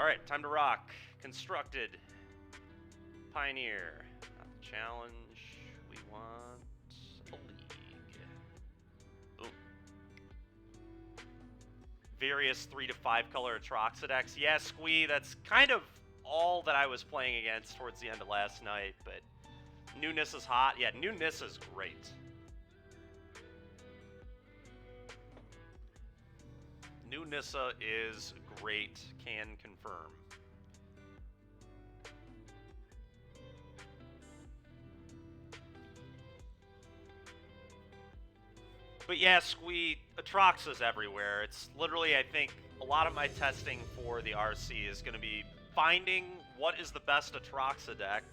Alright, time to rock. Constructed. Pioneer. Not the challenge. We want a league. Boom. Various 3 to 5 color Atroxa decks. Yeah, Squee, that's kind of all that I was playing against towards the end of last night, but New Nissa's hot. Yeah, New Nissa's great. New Nissa is great, can confirm. But yeah, Squee, Atroxa's everywhere. It's literally, I think, a lot of my testing for the RC is going to be finding what is the best Atroxa deck,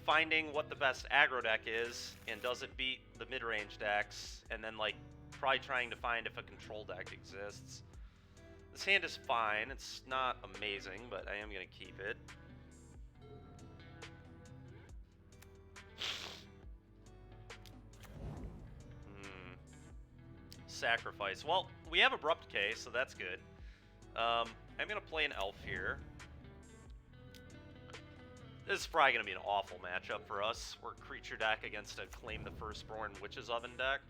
finding what the best aggro deck is, and does it beat the mid-range decks, and then, like, probably trying to find if a control deck exists. This hand is fine. It's not amazing, but I am going to keep it. Sacrifice. Well, we have Abrupt K, so that's good. I'm going to play an Elf here. This is probably going to be an awful matchup for us. We're a creature deck against a Claim the Firstborn Witch's Oven deck.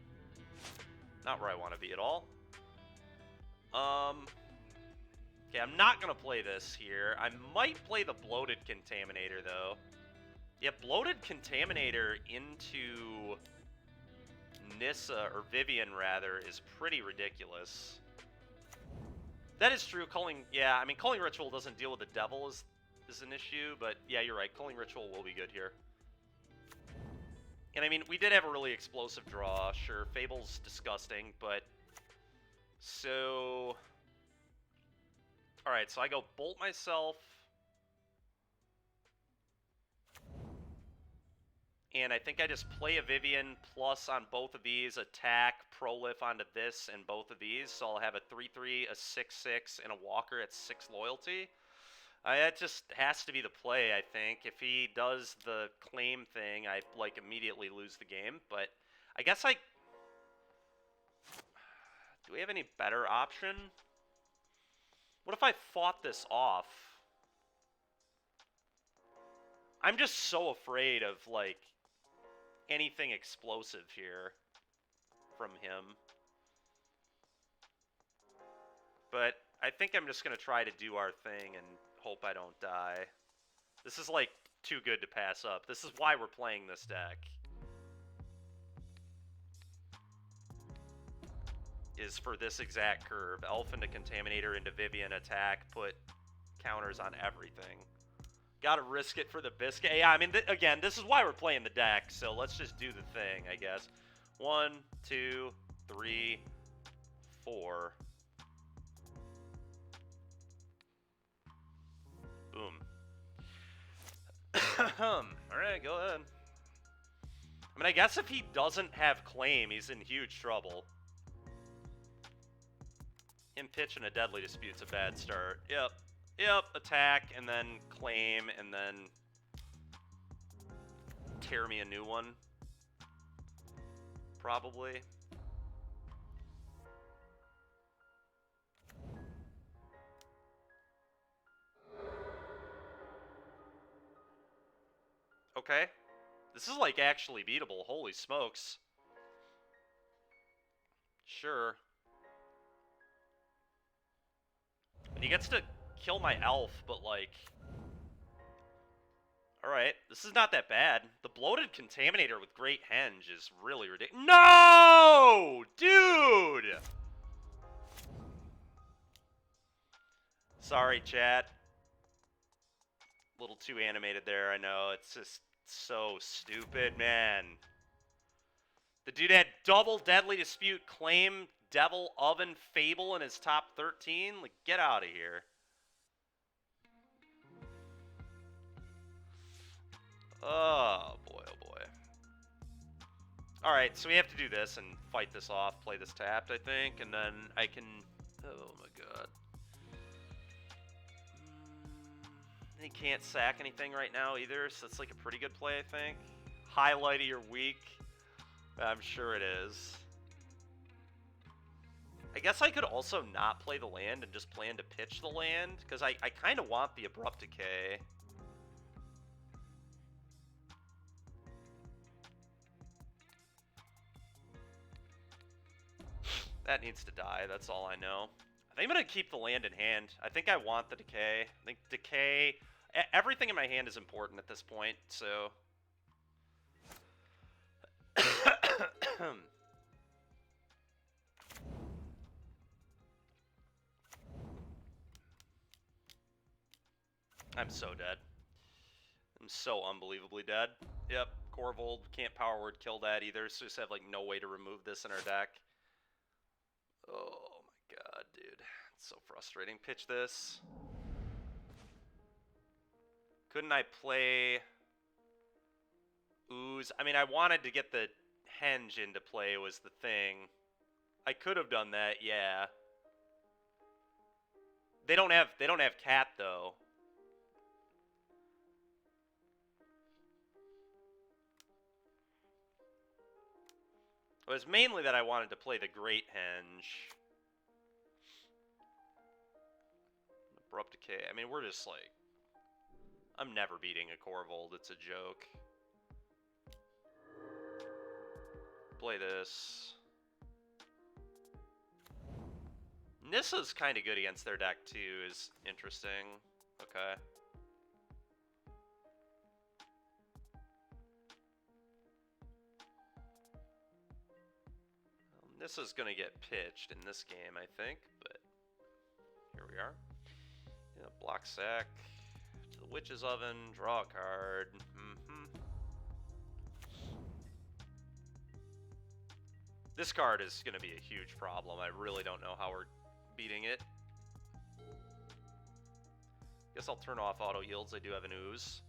Not where I want to be at all. Okay, I'm not going to play this here. I might play the Bloated Contaminator, though. Yeah, Bloated Contaminator into Nissa, or Vivian, rather, is pretty ridiculous. That is true. Culling Ritual doesn't deal with the Devil is an issue, but yeah, you're right. Culling Ritual will be good here. And I mean, we did have a really explosive draw. Sure, Fable's disgusting, but... So... Alright, so I go Bolt myself. And I think I just play a Vivian plus on both of these, attack, Prolif onto this and both of these. So I'll have a 3-3, a 6-6, and a Walker at 6 loyalty. That just has to be the play, I think. If he does the claim thing, I, like, immediately lose the game. But I guess I... Do we have any better option? What if I fought this off? I'm just so afraid of, like, anything explosive here from him. But I think I'm just going to try to do our thing and hope I don't die. This is, like, too good to pass up. This is why we're playing this deck. Is for this exact curve. Elf into Contaminator into Vivian, attack, put counters on everything. Gotta risk it for the biscuit. Yeah, I mean, again, this is why we're playing the deck, so let's just do the thing, I guess. 1, 2, 3, 4. Boom. Alright, go ahead. I mean, I guess if he doesn't have claim, he's in huge trouble. Him pitching a Deadly Dispute's a bad start. Yep. Yep, attack, and then claim, and then tear me a new one. Probably. Okay. This is, like, actually beatable. Holy smokes. Sure. And he gets to kill my elf, but, like... Alright, this is not that bad. The Bloated Contaminator with Great Henge is really ridiculous. No! Dude! Sorry, chat. A little too animated there, I know. It's just so stupid, man. The dude had double Deadly Dispute, claim, Devil, Oven, Fable in his top 13. Like, get out of here. Oh, boy, oh, boy. Alright, so we have to do this and fight this off, play this tapped, I think, and then I can... Oh, my God. He can't sack anything right now either, so it's like a pretty good play, I think. Highlight of your week. I'm sure it is. I guess I could also not play the land and just plan to pitch the land, because I kind of want the Abrupt Decay. That needs to die, that's all I know. I think I'm going to keep the land in hand. I think I want the Decay. I think Decay... Everything in my hand is important at this point, so... I'm so dead. I'm so unbelievably dead. Yep, Corvold, can't power word kill that either, so just have like no way to remove this in our deck. Oh my god, dude. It's so frustrating. Pitch this. Couldn't I play Ooze? I mean, I wanted to get the Henge into play was the thing. I could have done that, yeah. They don't have Cat though. It was mainly that I wanted to play the Great Henge. Abrupt Decay. I mean, we're just like... I'm never beating a Corvold. It's a joke. Play this. Nissa's kind of good against their deck, too, is interesting. Okay. Nissa's going to get pitched in this game, I think, but here we are. Yeah, block sack to the Witch's Oven, draw a card. This card is going to be a huge problem. I really don't know how we're beating it. Guess I'll turn off auto yields. I do have an Ooze.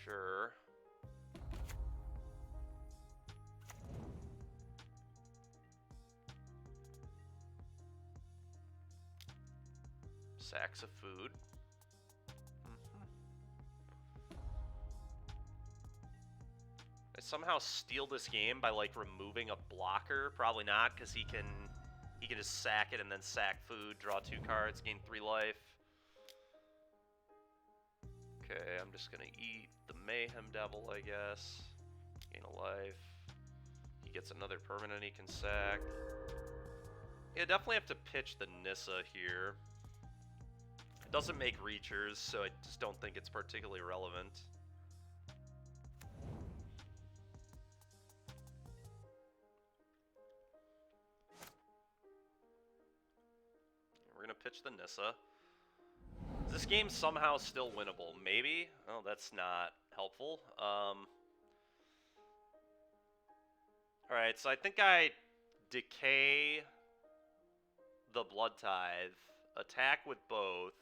Sure. Sacks of food. I somehow steal this game by like removing a blocker. Probably not, because he can just sack it and then sack food, draw 2 cards, gain 3 life. Okay, I'm just gonna eat the Mayhem Devil, I guess. Gain a life. He gets another permanent he can sack. Yeah, definitely have to pitch the Nissa here. It doesn't make Reachers, so I just don't think it's particularly relevant. We're gonna pitch the Nissa. Is this game somehow still winnable? Maybe? Oh, that's not helpful. Alright, so I think I decay the Blood Tithe, attack with both.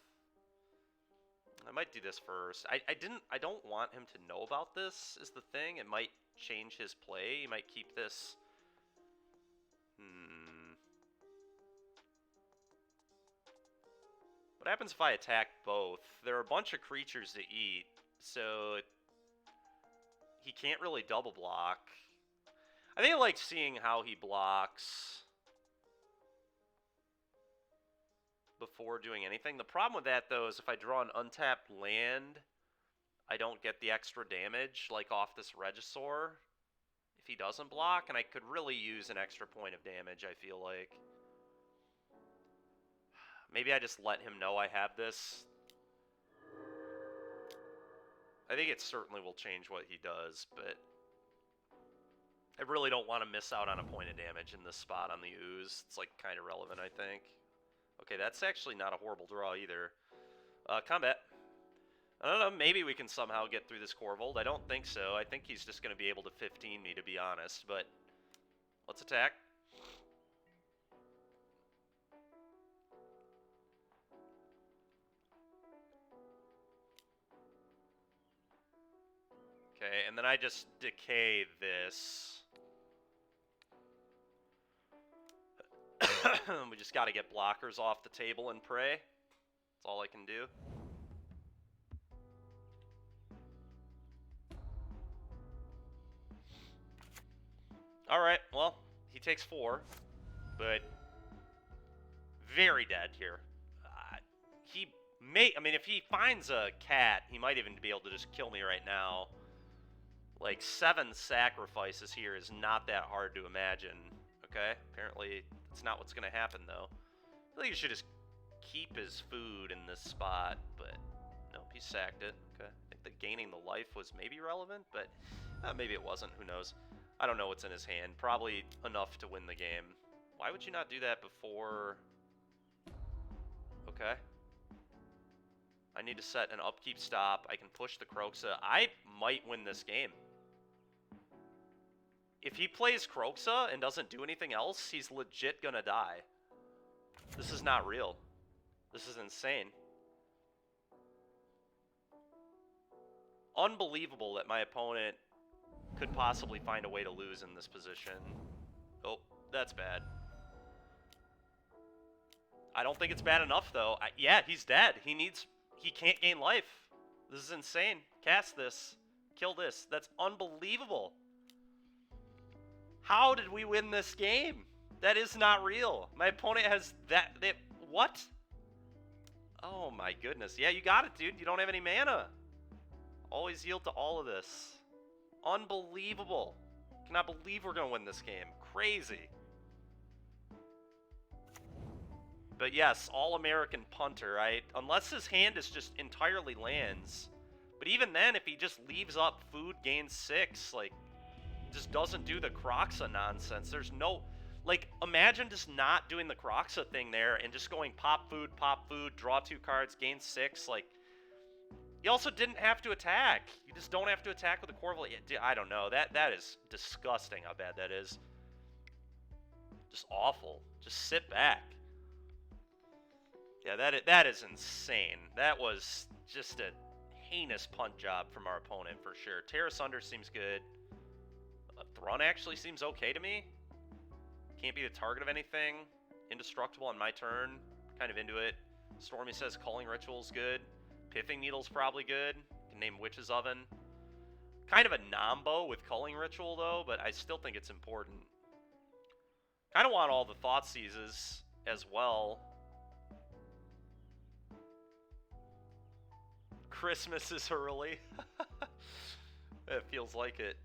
I might do this first. I don't want him to know about this, is the thing. It might change his play. He might keep this. What happens if I attack both? There are a bunch of creatures to eat, so he can't really double block. I think I like seeing how he blocks before doing anything. The problem with that, though, is if I draw an untapped land, I don't get the extra damage, like off this Regisaur, if he doesn't block, and I could really use an extra point of damage, I feel like. Maybe I just let him know I have this. I think it certainly will change what he does, but I really don't want to miss out on a point of damage in this spot on the Ooze. It's like kind of relevant, I think. Okay, that's actually not a horrible draw either. Combat. I don't know, maybe we can somehow get through this Corvold. I don't think so. I think he's just going to be able to 15 me, to be honest, but let's attack. Okay, and then I just decay this. We just got to get blockers off the table and pray. That's all I can do. Alright, well, He takes 4, but very dead here. He may... I mean, if he finds a cat, he might even be able to just kill me right now. Like, 7 sacrifices here is not that hard to imagine. Okay? Apparently, it's not what's going to happen, though. I think he should just keep his food in this spot, but nope, he sacked it. Okay. I think that gaining the life was maybe relevant, but maybe it wasn't. Who knows? I don't know what's in his hand. Probably enough to win the game. Why would you not do that before... Okay. I need to set an upkeep stop. I can push the Kroxa. I might win this game. If he plays Kroxa and doesn't do anything else, he's legit gonna die. This is not real. This is insane. Unbelievable that my opponent could possibly find a way to lose in this position. Oh, that's bad. I don't think it's bad enough, though. Yeah, he's dead. He can't gain life. This is insane. Cast this. Kill this. That's unbelievable. How did we win this game? That is not real. My opponent has that... what? Oh my goodness. Yeah, you got it, dude. You don't have any mana. Always yield to all of this. Unbelievable. Cannot believe we're going to win this game. Crazy. But yes, all-American punter, right? Unless his hand is just entirely lands. But even then, if he just leaves up food, gains 6, like, just doesn't do the Kroxa nonsense. There's no... Like, imagine just not doing the Kroxa thing there and just going pop food, draw 2 cards, gain 6. Like, you also didn't have to attack. You just don't have to attack with a Corval. I don't know. That is disgusting how bad that is. Just awful. Just sit back. Yeah, that is insane. That was just a heinous punt job from our opponent for sure. Tear Asunder seems good. Thrun actually seems okay to me. Can't be the target of anything. Indestructible on my turn. Kind of into it. Stormy says Culling Ritual's good. Pithing Needle's probably good. Can name Witch's Oven. Kind of a nombo with Culling Ritual, though, but I still think it's important. Kind of want all the Thoughtseizes as well. Christmas is early. It feels like it.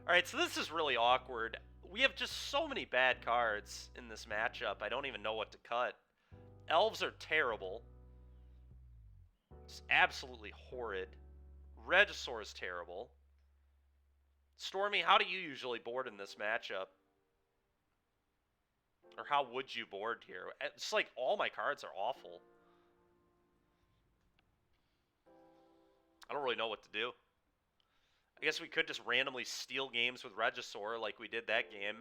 Alright, so this is really awkward. We have just so many bad cards in this matchup. I don't even know what to cut. Elves are terrible. Just absolutely horrid. Regisaur is terrible. Stormy, how do you usually board in this matchup? Or how would you board here? It's like all my cards are awful. I don't really know what to do. I guess we could just randomly steal games with Regisaur like we did that game.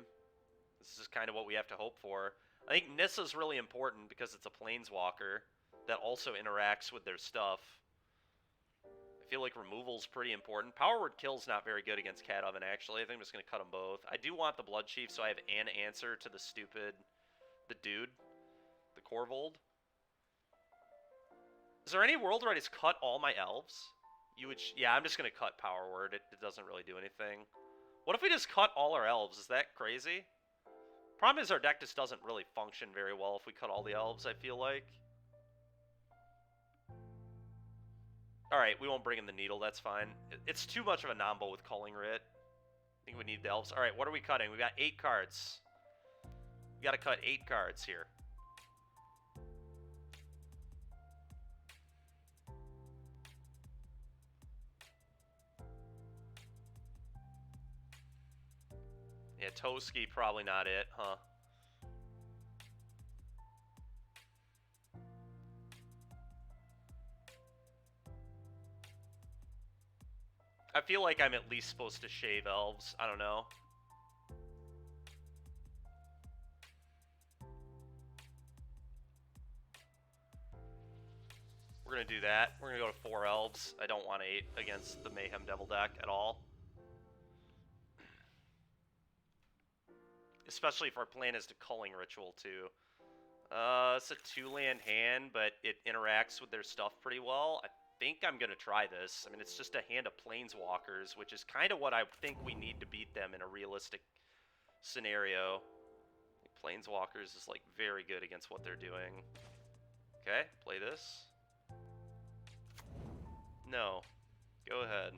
This is kind of what we have to hope for. I think Nissa's really important because it's a Planeswalker that also interacts with their stuff. I feel like removal's pretty important. Power Word Kill's not very good against Cat Oven, actually. I think I'm just going to cut them both. I do want the Blood Chief, so I have an answer to the dude, the Corvold. Is there any world where I just cut all my elves? Yeah, I'm just going to cut Power Word. It doesn't really do anything. What if we just cut all our elves? Is that crazy? Problem is our deck just doesn't really function very well if we cut all the elves, I feel like. Alright, we won't bring in the Needle, that's fine. It's too much of a nombo with Culling Writ. I think we need the elves. Alright, what are we cutting? We got 8 cards. We gotta cut 8 cards here. Yeah, Toski, probably not it, huh? I feel like I'm at least supposed to shave elves. I don't know. We're going to do that. We're going to go to 4 elves. I don't want 8 against the Mayhem Devil deck at all. Especially if our plan is to Culling Ritual, too. It's a 2-land hand, but it interacts with their stuff pretty well. I think I'm going to try this. I mean, it's just a hand of Planeswalkers, which is kind of what I think we need to beat them in a realistic scenario. Planeswalkers is like very good against what they're doing. Okay, play this. No. Go ahead.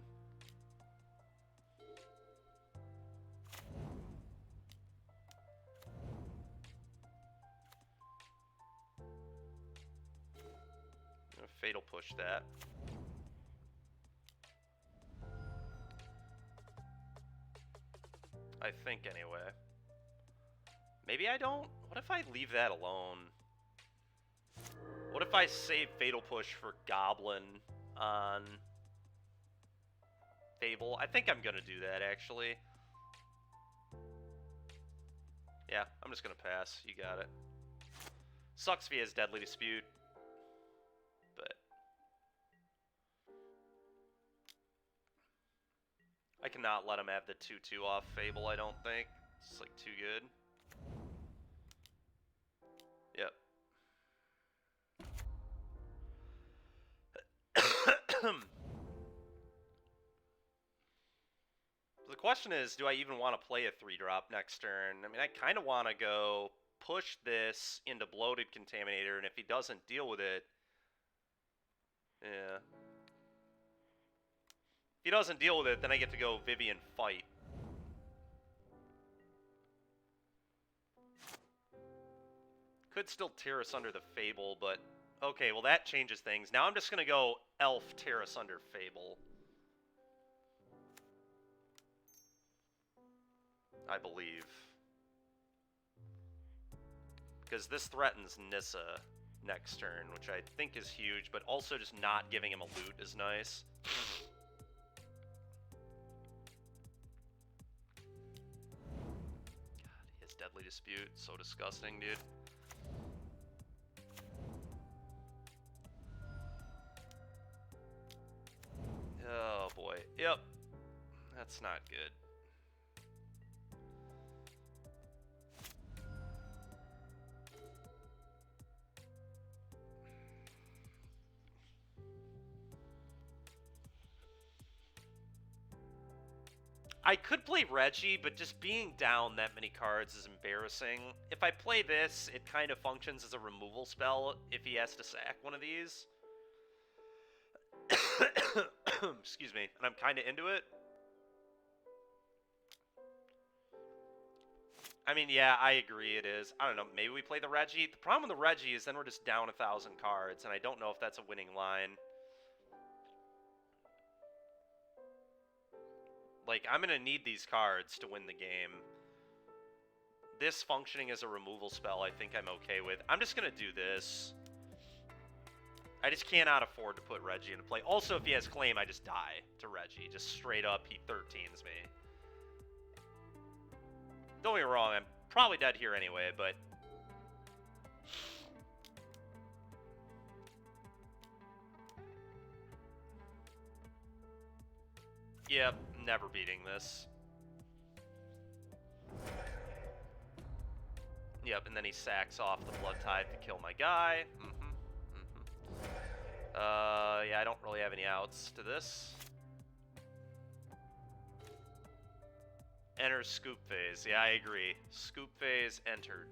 I'm gonna Fatal Push that. I think anyway. Maybe I don't? What if I leave that alone? What if I save Fatal Push for Goblin on Fable? I think I'm gonna do that, actually. Yeah, I'm just gonna pass. You got it. Sucks if he has Deadly Dispute, but I cannot let him have the 2/2 off Fable, I don't think. It's like too good. Yep. The question is, do I even want to play a 3-drop next turn? I mean, I kind of want to go push this into Bloated Contaminator, and if he doesn't deal with it... Yeah. If he doesn't deal with it, then I get to go Vivien Fight. Could still tear us under the Fable, but... Okay, well that changes things. Now I'm just going to go Elf tear us under Fable. I believe. Because this threatens Nissa next turn, which I think is huge, but also just not giving him a loot is nice. God, his Deadly Dispute, so disgusting, dude. Oh boy, yep. That's not good. I could play Reggie, but just being down that many cards is embarrassing. If I play this, it kind of functions as a removal spell if he has to sack one of these. Excuse me. And I'm kind of into it. I mean, yeah, I agree it is. I don't know, maybe we play the Reggie. The problem with the Reggie is then we're just down 1,000 cards, and I don't know if that's a winning line. Like, I'm going to need these cards to win the game. This functioning as a removal spell, I think I'm okay with. I'm just going to do this. I just cannot afford to put Reggie into play. Also, if he has claim, I just die to Reggie. Just straight up, he 13s me. Don't get me wrong, I'm probably dead here anyway, but... Yep, never beating this. Yep, and then he sacks off the Blood Tithe to kill my guy. Yeah, I don't really have any outs to this. Enters Scoop Phase. Yeah, I agree. Scoop Phase entered.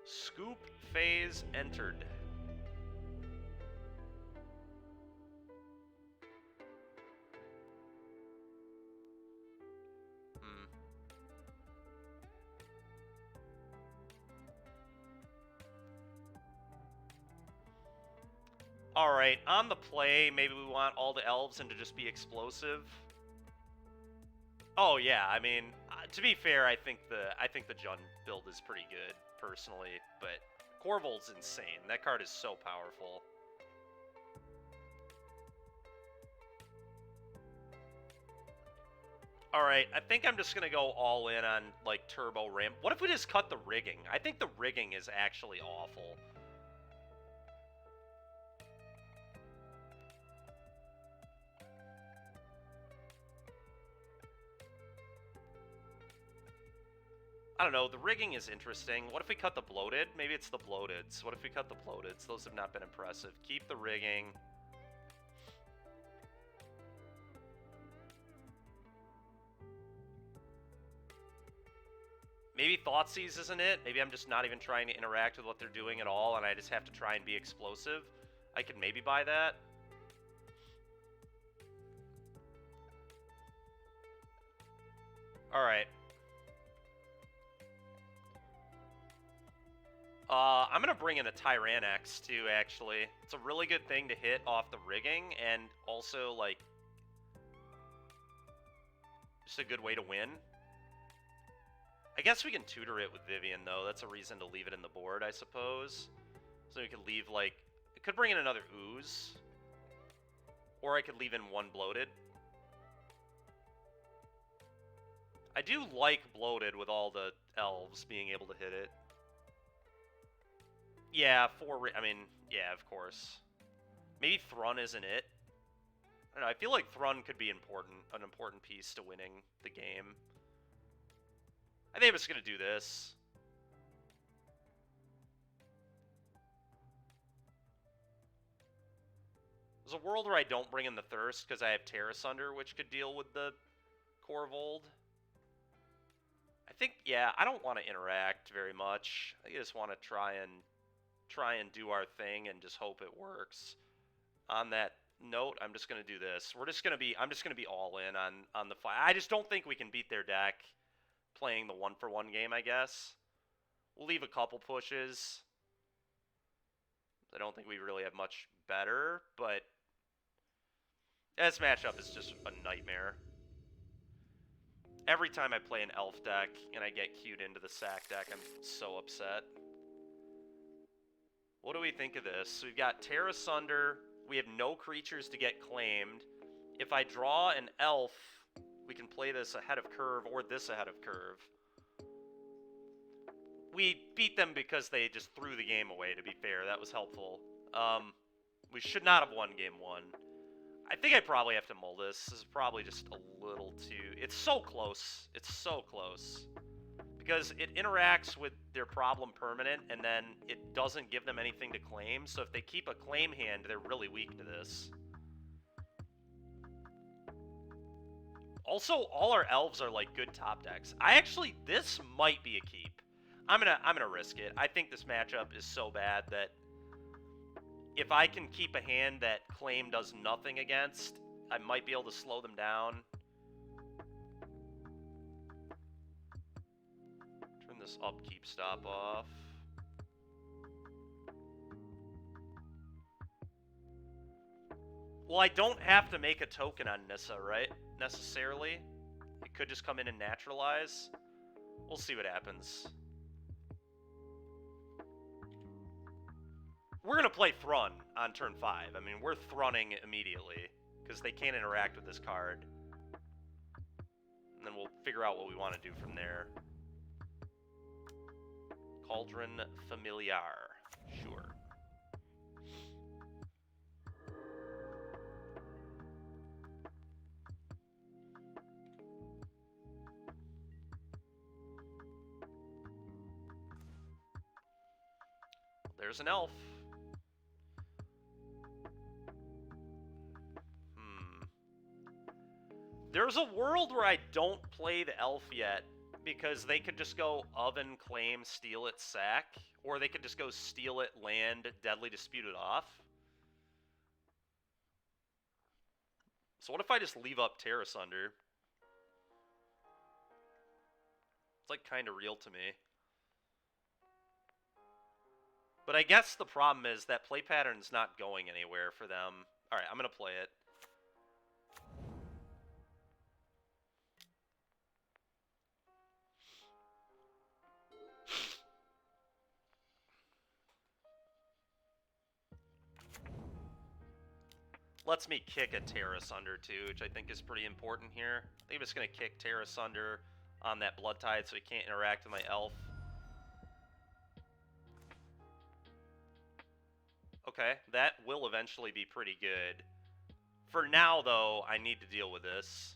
Scoop Phase entered. Alright, on the play, maybe we want all the elves and to just be explosive. Oh yeah, I mean, to be fair, I think the Jund build is pretty good, personally, but Corvol's insane. That card is so powerful. Alright, I think I'm just gonna go all in on, like, Turbo Ram. What if we just cut the rigging? I think the rigging is actually awful. I don't know, the rigging is interesting. What if we cut the Bloated? Maybe it's the Bloateds. What if we cut the Bloateds? Those have not been impressive. Keep the rigging. Maybe Thoughtseize isn't it. Maybe I'm just not even trying to interact with what they're doing at all, and I just have to try and be explosive. I could maybe buy that. Alright. I'm going to bring in a Tyrannex, too, actually. It's a really good thing to hit off the rigging, and also, like, just a good way to win. I guess we can tutor it with Vivian, though. That's a reason to leave it in the board, I suppose. So we could leave, like... It could bring in another Ooze. Or I could leave in one Bloated. I do like Bloated with all the elves being able to hit it. Yeah, I mean, yeah, of course. Maybe Thrun isn't it. I don't know, I feel like Thrun could be an important piece to winning the game. I think I'm just going to do this. There's a world where I don't bring in the Thirst because I have Terra Sunder, which could deal with the Korvold. I think, yeah, I don't want to interact very much. I just want to try and do our thing and just hope it works. On that note, I'm just going to do this. I'm just going to be all in on the fight. I just don't think we can beat their deck playing the 1-for-1 game, I guess. We'll leave a couple pushes. I don't think we really have much better, but this matchup is just a nightmare. Every time I play an elf deck and I get queued into the sack deck, I'm so upset. What do we think of this? So we've got Terra Sunder. We have no creatures to get claimed. If I draw an elf, we can play this ahead of curve or this ahead of curve. We beat them because they just threw the game away, to be fair. That was helpful. We should not have won game 1. I think I probably have to mull this. This is probably just a little too... It's so close. It's so close. Because it interacts with their problem permanent, and then it doesn't give them anything to claim. So if they keep a claim hand, they're really weak to this. Also, all our elves are like good top decks. This might be a keep. I'm gonna risk it. I think this matchup is so bad that if I can keep a hand that claim does nothing against, I might be able to slow them down. Turn this upkeep stop off. Well, I don't have to make a token on Nissa, right? Necessarily. It could just come in and naturalize. We'll see what happens. We're going to play Thrun on turn 5. I mean, we're Thrunning immediately, because they can't interact with this card. And then we'll figure out what we want to do from there. Cauldron Familiar. Sure. There's an elf. There's a world where I don't play the elf yet, because they could just go Oven, Claim, Steal it, Sack, or they could just go Steal it, Land, Deadly Dispute it off. So what if I just leave up Terra Sunder? It's like kind of real to me. But I guess the problem is that play pattern's not going anywhere for them. Alright, I'm going to play it. Lets me kick a Terra Sunder too, which I think is pretty important here. I think I'm just going to kick Terra Sunder on that Blood Tide so he can't interact with my elf. Okay, that will eventually be pretty good. For now, though, I need to deal with this.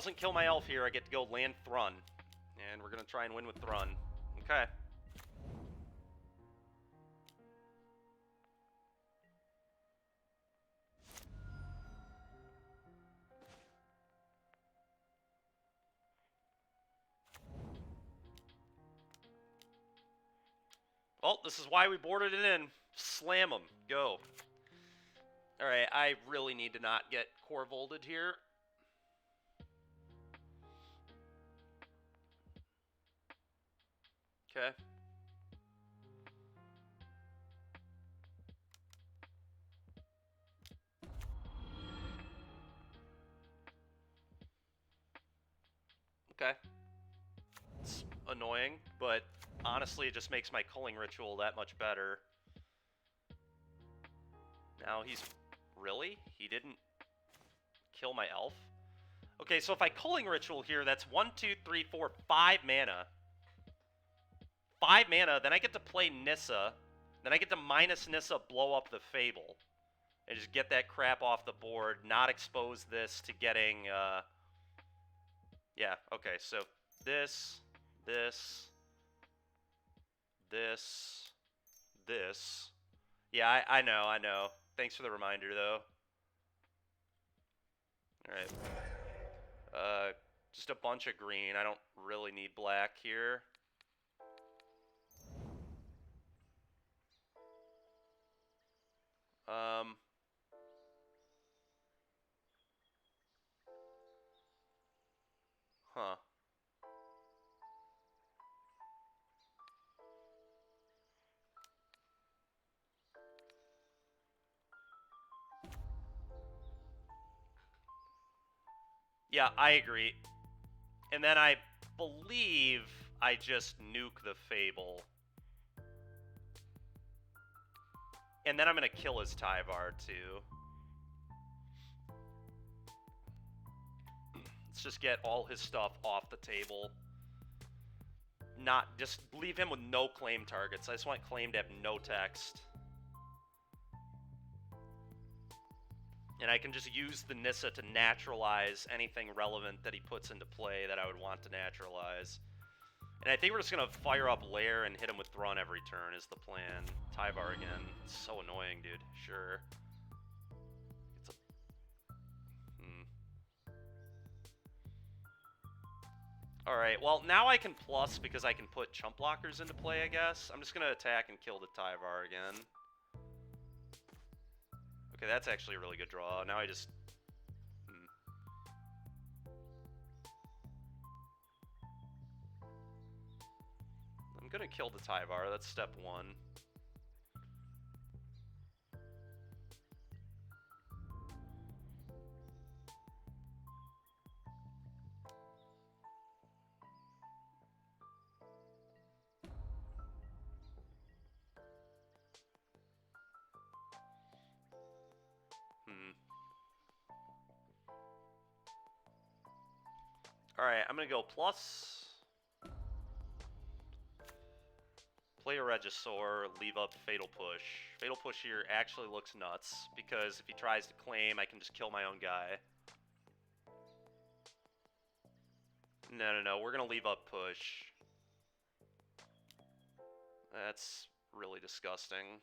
doesn't kill my elf here, I get to go land Thrun. And we're going to try and win with Thrun. Okay. Well, this is why we boarded it in. Slam them. Go. Alright, I really need to not get core volted here. Okay. Okay. It's annoying, but honestly, it just makes my culling ritual that much better. Now he's... Really? He didn't kill my elf? Okay, so if I culling ritual here, that's 1, 2, 3, 4, 5 mana. 5 mana, then I get to play Nissa. Then I get to minus Nissa, blow up the Fable. And just get that crap off the board, not expose this to getting... Yeah, okay, so this, this, this. Yeah, I know. Thanks for the reminder, though. Alright. Just a bunch of green. I don't really need black here. Huh. Yeah, I agree. And then I believe I just nuke the Fable. And then I'm going to kill his Tyvar, too. Let's just get all his stuff off the table. Just leave him with no claim targets. I just want claim to have no text. And I can just use the Nissa to naturalize anything relevant that he puts into play that I would want to naturalize. And I think we're just going to fire up Lair and hit him with Thrun every turn is the plan. Tyvar again. It's so annoying, dude. Sure. It's a... Alright, well, now I can plus because I can put chump blockers into play, I guess. I'm just going to attack and kill the Tyvar again. Okay, that's actually a really good draw. Now I just... I'm gonna kill the Tyvar, that's step 1. Alright, I'm gonna go plus. Play a Regisaur, leave up Fatal Push. Fatal Push here actually looks nuts, because if he tries to claim, I can just kill my own guy. No, we're gonna leave up Push. That's really disgusting.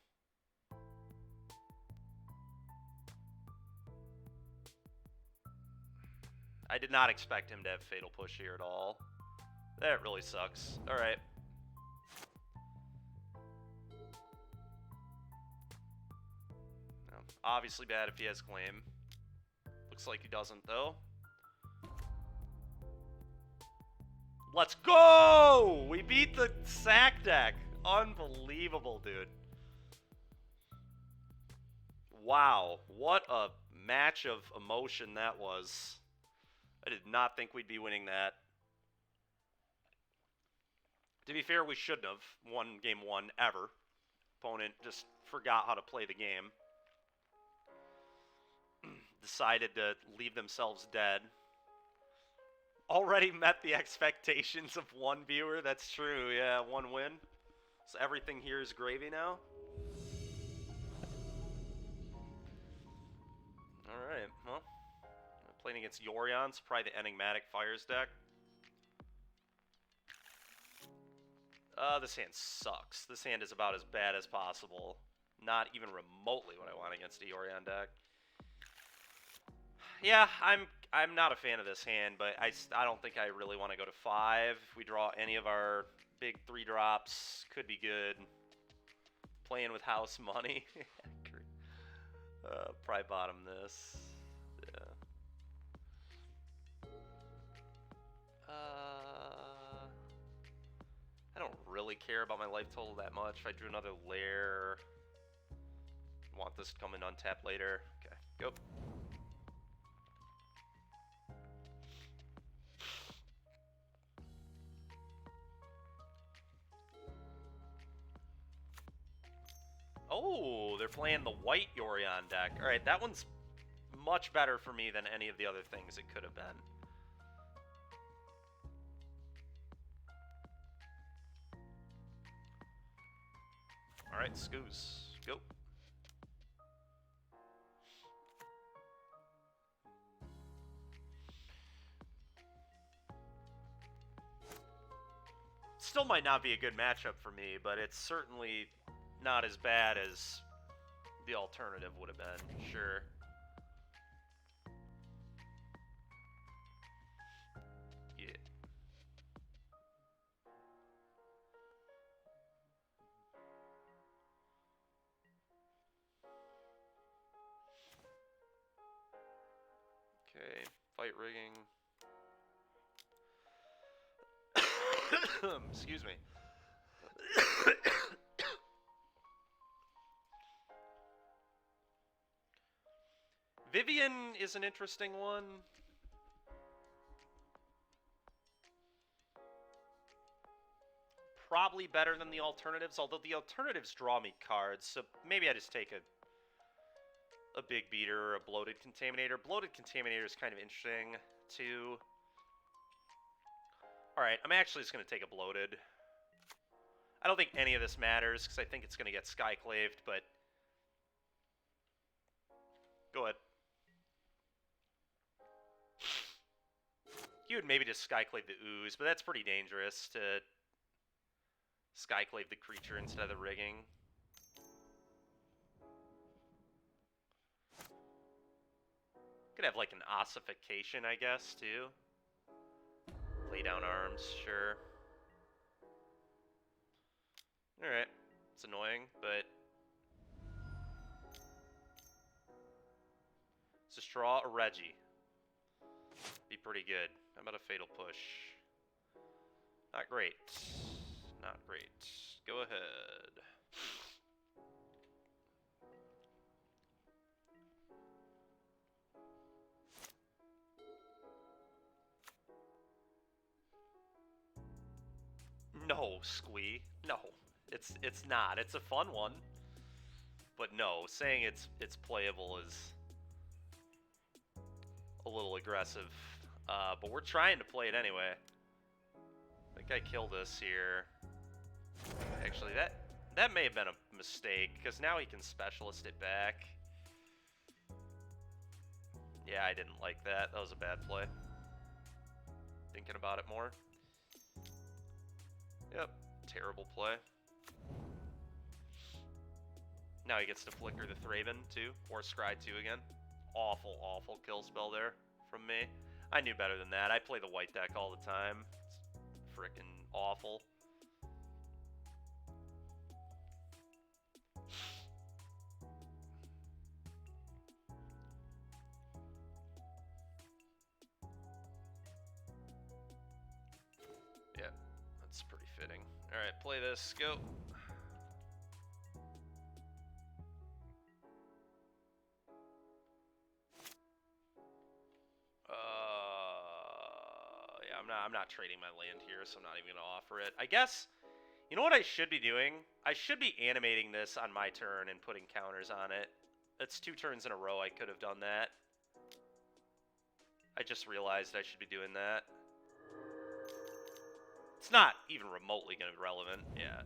I did not expect him to have Fatal Push here at all. That really sucks. Alright. Obviously bad if he has claim. Looks like he doesn't, though. Let's go! We beat the sack deck. Unbelievable, dude. Wow. What a match of emotion that was. I did not think we'd be winning that. To be fair, we shouldn't have won game 1 ever. Opponent just forgot how to play the game. Decided to leave themselves dead. Already met the expectations of one viewer. That's true, yeah, 1 win. So everything here is gravy now. Alright, well, Playing against Yorion, so probably the Enigmatic Fires deck. This hand sucks. This hand is about as bad as possible. Not even remotely what I want against a Yorion deck. Yeah, I'm not a fan of this hand, but I don't think I really want to go to 5. If we draw any of our big 3-drops, could be good. Playing with house money. Probably bottom this. Yeah. I don't really care about my life total that much. If I drew another lair, want this to come in untapped later. Okay, go. Oh, they're playing the white Yorion deck. Alright, that one's much better for me than any of the other things it could have been. Alright, Scoos, go. Still might not be a good matchup for me, but it's certainly not as bad as the alternative would have been, sure. Yeah. Okay, fight rigging. Excuse me. Vivian is an interesting one. Probably better than the alternatives, although the alternatives draw me cards, so maybe I just take a big beater or a bloated contaminator. Bloated contaminator is kind of interesting, too. Alright, I'm actually just going to take a bloated. I don't think any of this matters, because I think it's going to get skyclaved, but... Go ahead. You would maybe just skyclave the ooze, but that's pretty dangerous to skyclave the creature instead of the rigging. Could have like an ossification, I guess, too. Lay down arms, sure. Alright, it's annoying, but... Let's just draw a Reggie. Be pretty good. How about a Fatal Push? Not great. Not great. Go ahead. No, Squee. No. It's not. It's a fun one. But no, saying it's playable is a little aggressive. But we're trying to play it anyway. I think I killed this here. Actually, that may have been a mistake, because now he can specialist it back. Yeah, I didn't like that. That was a bad play. Thinking about it more. Yep, terrible play. Now he gets to flicker the Thraben, too, or Scry 2 again. Awful, awful kill spell there from me. I knew better than that. I play the white deck all the time. It's frickin' awful. Yeah, that's pretty fitting. Alright, play this. Go. I'm not trading my land here, so I'm not even going to offer it. I guess, you know what I should be doing? I should be animating this on my turn and putting counters on it. It's 2 turns in a row I could have done that. I just realized I should be doing that. It's not even remotely going to be relevant. Yeah,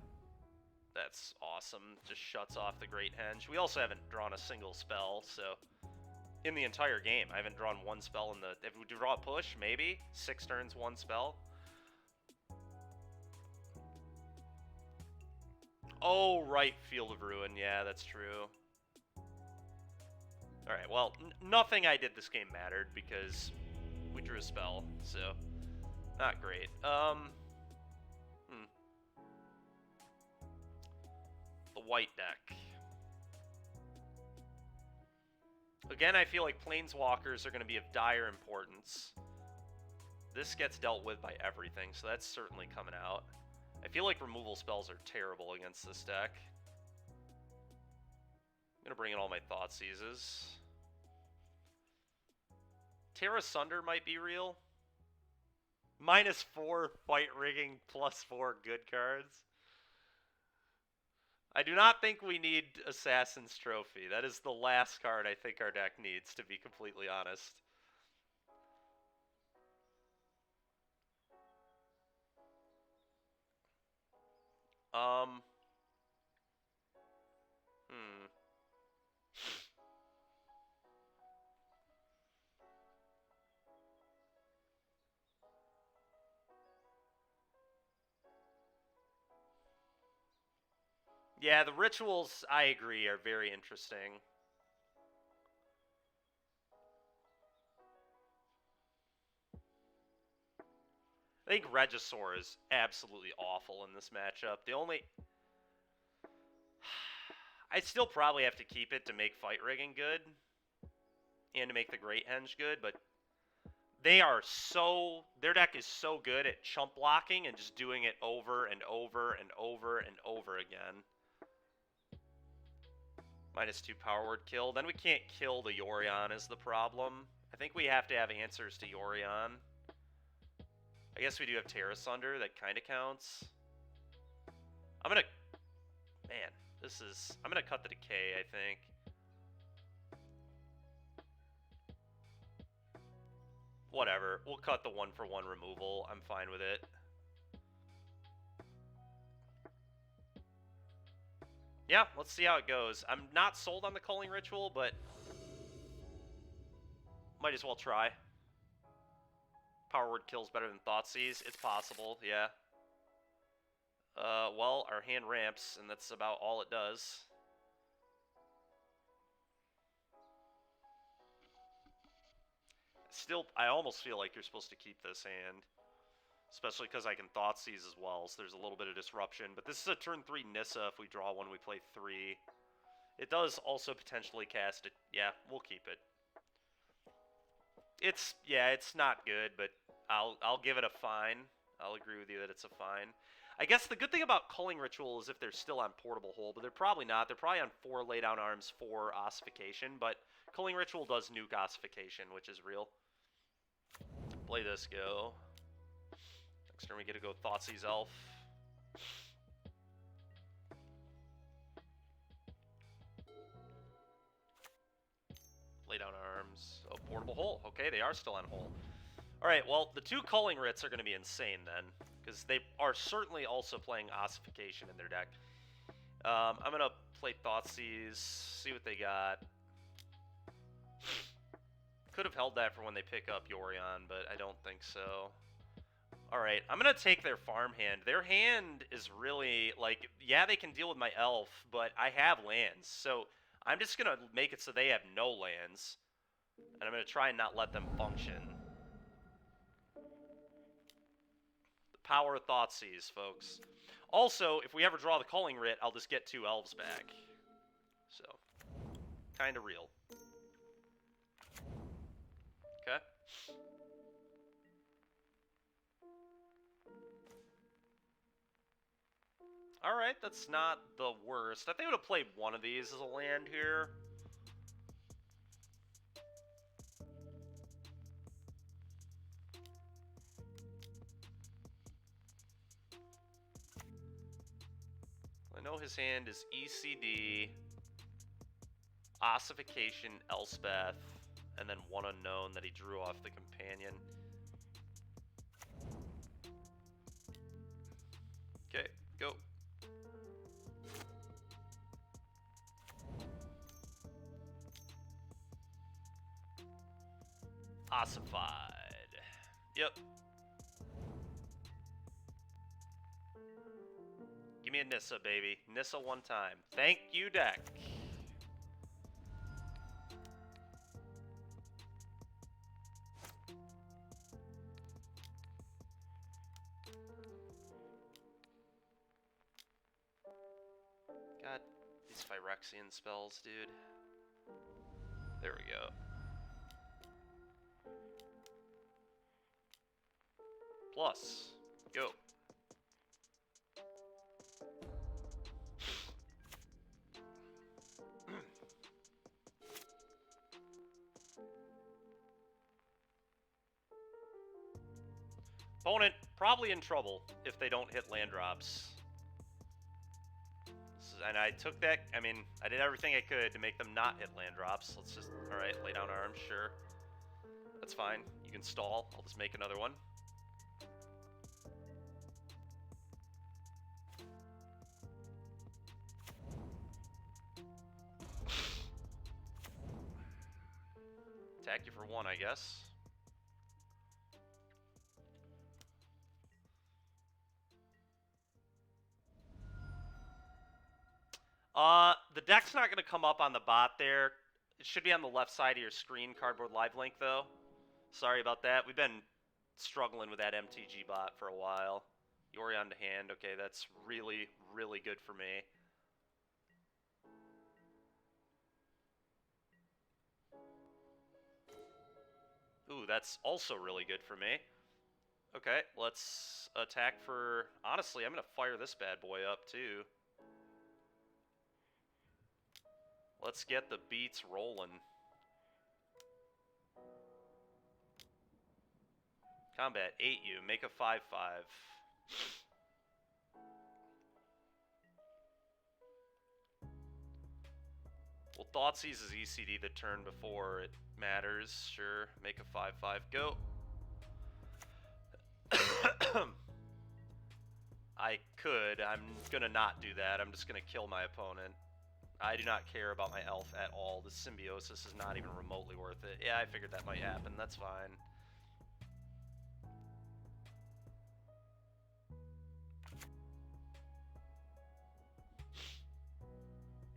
that's awesome. Just shuts off the Great Henge. We also haven't drawn a single spell, so in the entire game. I haven't drawn one spell in the... If we draw a push, maybe? 6 turns, 1 spell. Oh, right, Field of Ruin. Yeah, that's true. Alright, well, nothing I did this game mattered because we drew a spell, so not great. The white deck. Again, I feel like Planeswalkers are going to be of dire importance. This gets dealt with by everything, so that's certainly coming out. I feel like removal spells are terrible against this deck. I'm going to bring in all my Thoughtseizes. Terra Sunder might be real. -4 fight rigging, +4 good cards. I do not think we need Assassin's Trophy. That is the last card I think our deck needs, to be completely honest. Yeah, the rituals, I agree, are very interesting. I think Regisaur is absolutely awful in this matchup. The only... I'd still probably have to keep it to make fight rigging good. And to make the Great Henge good, but... They are so... Their deck is so good at chump blocking and just doing it over and over and over and over again. -2 power word kill. Then we can't kill the Yorion is the problem. I think we have to have answers to Yorion. I guess we do have Terra Sunder. That kind of counts. I'm going to... Man, this is... I'm going to cut the Decay, I think. Whatever. We'll cut the 1-for-1 removal. I'm fine with it. Yeah, let's see how it goes. I'm not sold on the Culling Ritual, but might as well try. Power word kills better than Thoughtseize. It's possible, yeah. Well, our hand ramps, and that's about all it does. Still, I almost feel like you're supposed to keep this hand. Especially because I can Thoughtseize as well, so there's a little bit of disruption. But this is a turn 3 Nissa. If we draw one, we play 3. It does also potentially cast it. Yeah, we'll keep it. It's not good, but I'll give it a fine. I'll agree with you that it's a fine. I guess the good thing about Culling Ritual is if they're still on Portable Hole, but they're probably not. They're probably on 4 Laydown Arms, 4 Ossification, but Culling Ritual does nuke Ossification, which is real. Play this, go. Next turn we get to go Thoughtseize Elf. Lay down arms. Oh, Portable Hole. Okay, they are still on hole. Alright, well, the 2 Culling Writs are going to be insane then, because they are certainly also playing Ossification in their deck. I'm going to play Thoughtseize, see what they got. Could have held that for when they pick up Yorion, but I don't think so. Alright, I'm going to take their farm hand. Their hand is really, like, yeah, they can deal with my elf, but I have lands. So I'm just going to make it so they have no lands. And I'm going to try and not let them function. The power of Thoughtseize, folks. Also, if we ever draw the Culling Writ, I'll just get 2 elves back. So, kind of real. Okay. Alright, that's not the worst. I think I would have played one of these as a land here. I know his hand is ECD, Ossification, Elspeth, and then 1 unknown that he drew off the companion. Okay, go. ossified. Yep. Give me a Nissa, baby. Nissa one time. Thank you, deck. God, these Phyrexian spells, dude. There we go. Plus, go. Opponent probably in trouble if they don't hit land drops. And I took that, I mean, I did everything I could to make them not hit land drops. Let's just, alright, lay down arms, sure. That's fine. You can stall. I'll just make another one. Attack you for one, I guess. The deck's not going to come up on the bot there. It should be on the left side of your screen, Cardboard Live Link, though. Sorry about that. We've been struggling with that MTG bot for a while. Yorion to hand. Okay, that's really, really good for me. Ooh, that's also really good for me. Okay, let's attack for... Honestly, I'm going to fire this bad boy up, too. Let's get the beats rolling. Combat, 8 you. Make a 5-5. Well, Thoughtseize is ECD the turn before it matters. Sure, make a 5-5. Go. I could. I'm gonna not do that. I'm just gonna kill my opponent. I do not care about my elf at all. The Symbiosis is not even remotely worth it. Yeah, I figured that might happen. That's fine.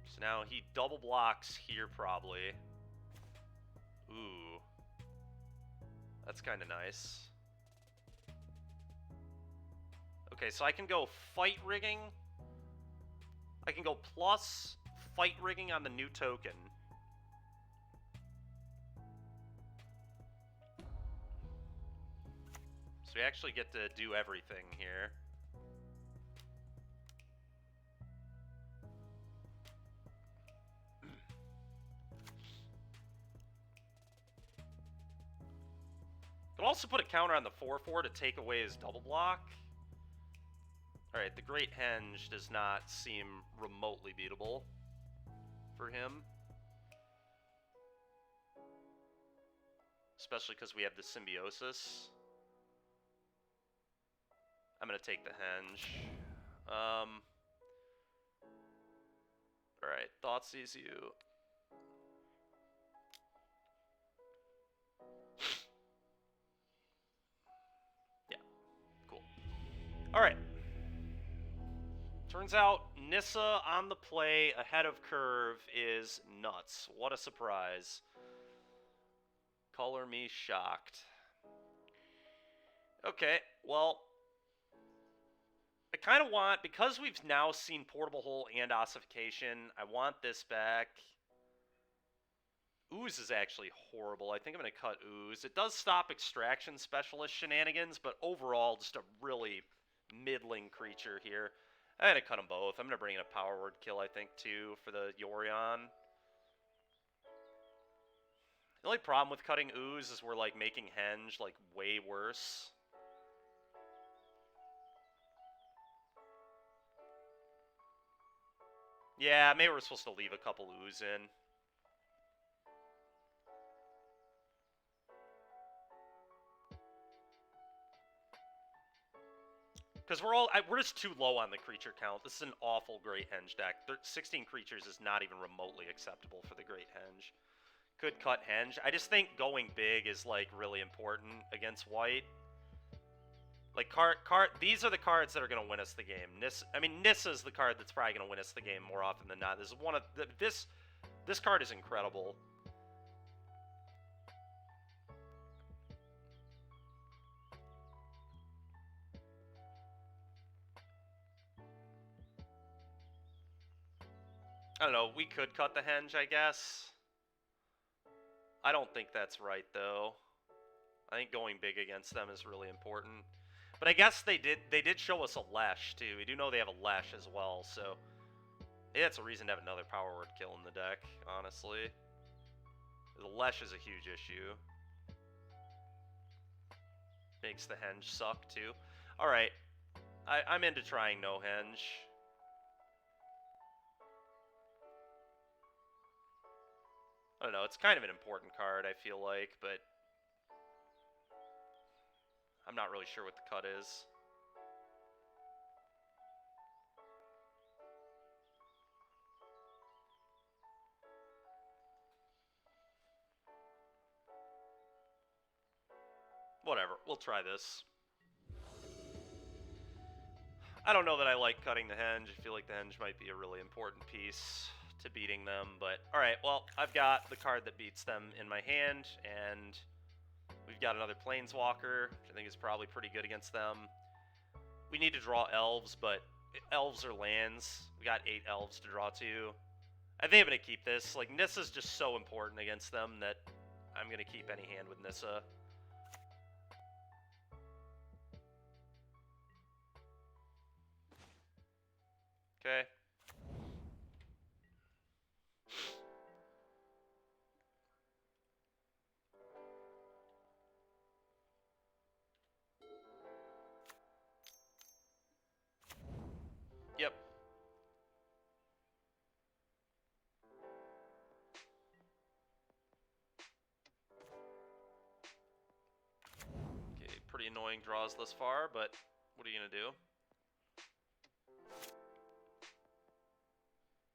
So now he double blocks here, probably. Ooh. That's kind of nice. Okay, so I can go fight rigging. I can go plus fight rigging on the new token. So we actually get to do everything here. Could also put a counter on the 4-4 to take away his double block. Alright, the Great Henge does not seem remotely beatable for him. Especially because we have the Symbiosis. I'm going to take the Henge. Alright, Thoughtseize you. Yeah, cool. Alright. Turns out Nissa on the play ahead of Curve is nuts. What a surprise. Color me shocked. Okay, well, I kind of want, because we've now seen Portable Hole and Ossification, I want this back. Ooze is actually horrible. I think I'm going to cut Ooze. It does stop Extraction Specialist shenanigans, but overall, just a really middling creature here. I'm going to cut them both. I'm going to bring in a Power Word kill, I think, too, for the Yorion. The only problem with cutting Ooze is we're, like, making Henge, like, way worse. Yeah, maybe we're supposed to leave a couple Ooze in. Because we're just too low on the creature count. This is an awful Great Henge deck. 16 creatures is not even remotely acceptable for the Great Henge. Could cut Henge. I just think going big is, like, really important against white. Like, these are the cards that are going to win us the game. Nissa's the card that's probably going to win us the game more often than not. This is one of this card is incredible. I don't know. We could cut the Henge, I guess. I don't think that's right, though. I think going big against them is really important. But I guess they did show us a Lesh, too. We do know they have a Lesh as well, so... yeah, that's a reason to have another Power Word kill in the deck, honestly. The Lesh is a huge issue. Makes the Henge suck, too. Alright. I'm into trying no Henge. I don't know, it's kind of an important card, I feel like, but... I'm not really sure what the cut is. Whatever, we'll try this. I don't know that I like cutting the Henge. I feel like the Henge might be a really important piece to beating them, but alright, well, I've got the card that beats them in my hand, and we've got another Planeswalker, which I think is probably pretty good against them. We need to draw Elves, but Elves are lands. We got 8 Elves to draw to. I think I'm going to keep this. Like, Nissa's just so important against them that I'm going to keep any hand with Nissa. Okay. Yep. Okay, pretty annoying draws thus far, but what are you going to do?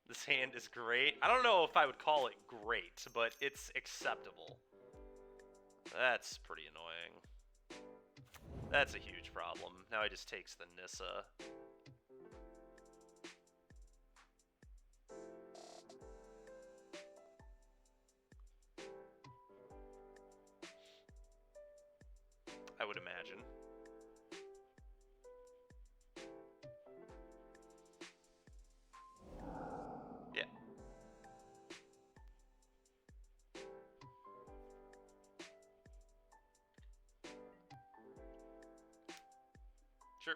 This hand is great. I don't know if I would call it great, but it's acceptable. That's pretty annoying. That's a huge problem. Now he just takes the Nissa. I would imagine. Yeah. Sure.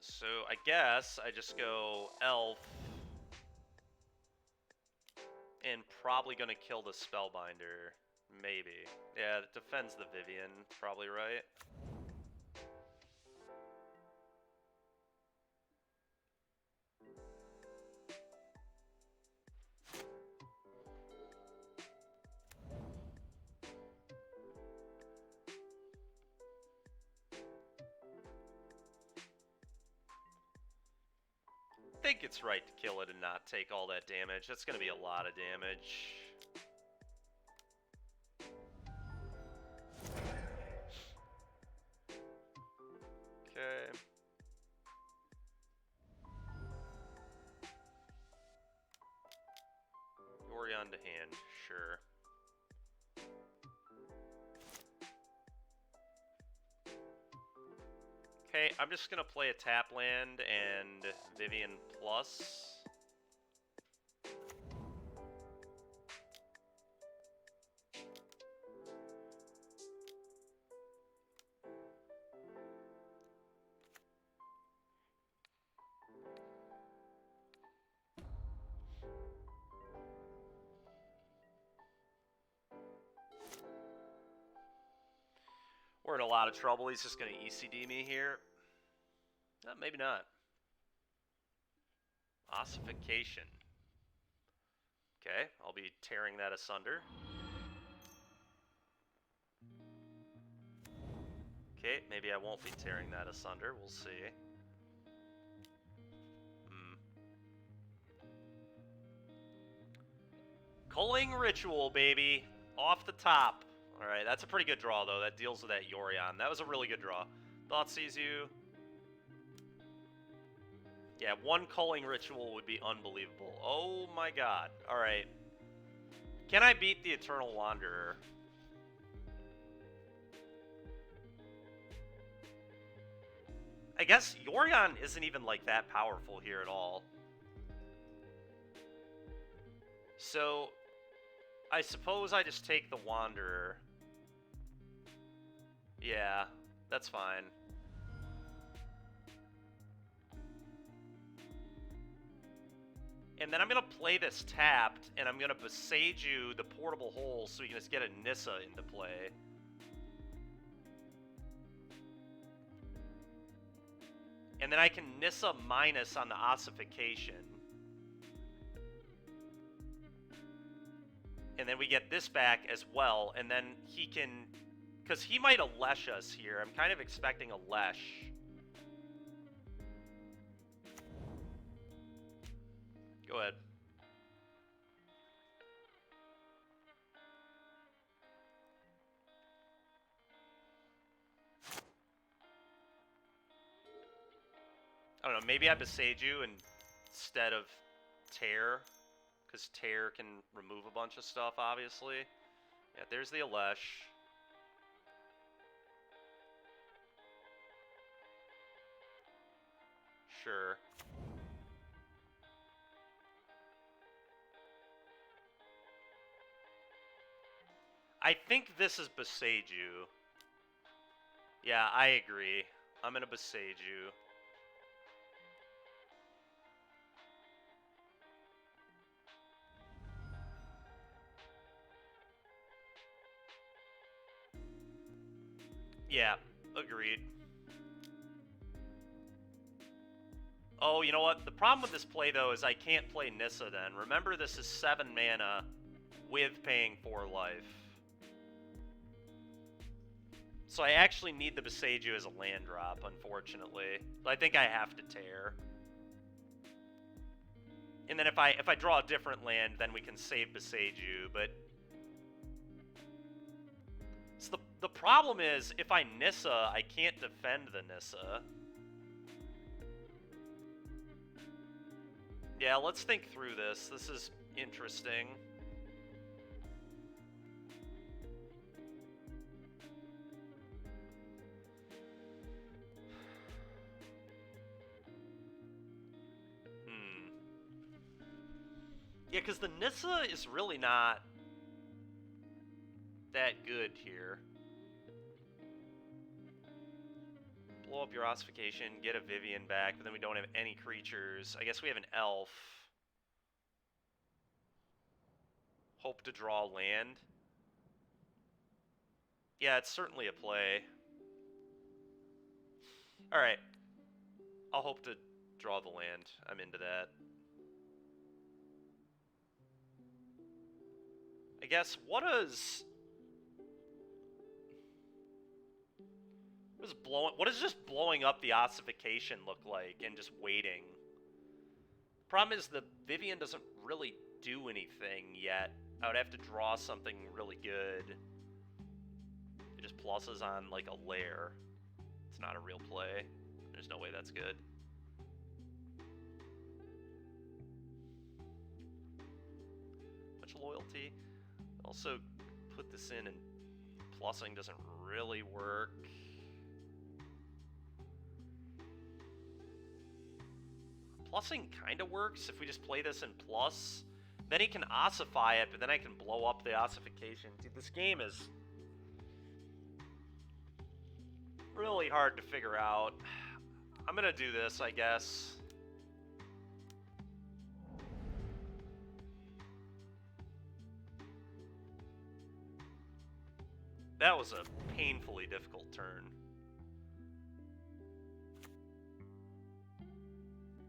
So I guess I just go Elf and probably gonna kill the Spellbinder. Maybe. Yeah, it defends the Vivien, probably right. I think it's right to kill it and not take all that damage. That's going to be a lot of damage. Okay. Yorion to hand, sure. Okay, I'm just going to play a tap land and Vivien plus. We're in a lot of trouble. He's just going to ECD me here. Maybe not. Ossification. Okay, I'll be tearing that asunder. Okay, maybe I won't be tearing that asunder. We'll see. Culling Ritual, baby. Off the top. Alright, that's a pretty good draw, though. That deals with that Yorion. That was a really good draw. Thoughtseize you. Yeah, one Culling Ritual would be unbelievable. Oh my god. Alright. Can I beat the Eternal Wanderer? I guess Yorion isn't even, like, that powerful here at all. So, I suppose I just take the Wanderer. Yeah, that's fine. And then I'm going to play this tapped, and I'm going to Boseiju the Portable Hole so we can just get a Nissa into play. And then I can Nissa minus on the Ossification. And then we get this back as well, and then he can... Because he might Alesh us here. I'm kind of expecting Alesh. Go ahead. I don't know, maybe I Boseiju instead of Tear, because Tear can remove a bunch of stuff, obviously. Yeah, there's the Alesh. Sure. I think this is Boseiju. Yeah, I agree. I'm gonna Boseiju. Yeah, agreed. Oh, you know what? The problem with this play, though, is I can't play Nissa then. Remember, this is 7 mana with paying 4 life. So I actually need the Boseiju as a land drop, unfortunately. I think I have to Tear. And then if I draw a different land, then we can save Boseiju, but... So the problem is, if I Nissa, I can't defend the Nissa. Yeah, let's think through this. This is interesting. Yeah, because the Nissa is really not that good here. Blow up your Ossification, get a Vivien back, but then we don't have any creatures. I guess we have an Elf. Hope to draw land. Yeah, it's certainly a play. Alright. I'll hope to draw the land. I'm into that. I guess, what does just blowing up the Ossification look like and just waiting? Problem is the Vivien doesn't really do anything yet. I would have to draw something really good. It just pluses on like a lair. It's not a real play. There's no way that's good. Much loyalty. Also put this in and plussing doesn't really work. Plussing kind of works if we just play this in plus. Then he can ossify it, but then I can blow up the ossification. Dude, this game is really hard to figure out. I'm gonna do this, I guess. That was a painfully difficult turn.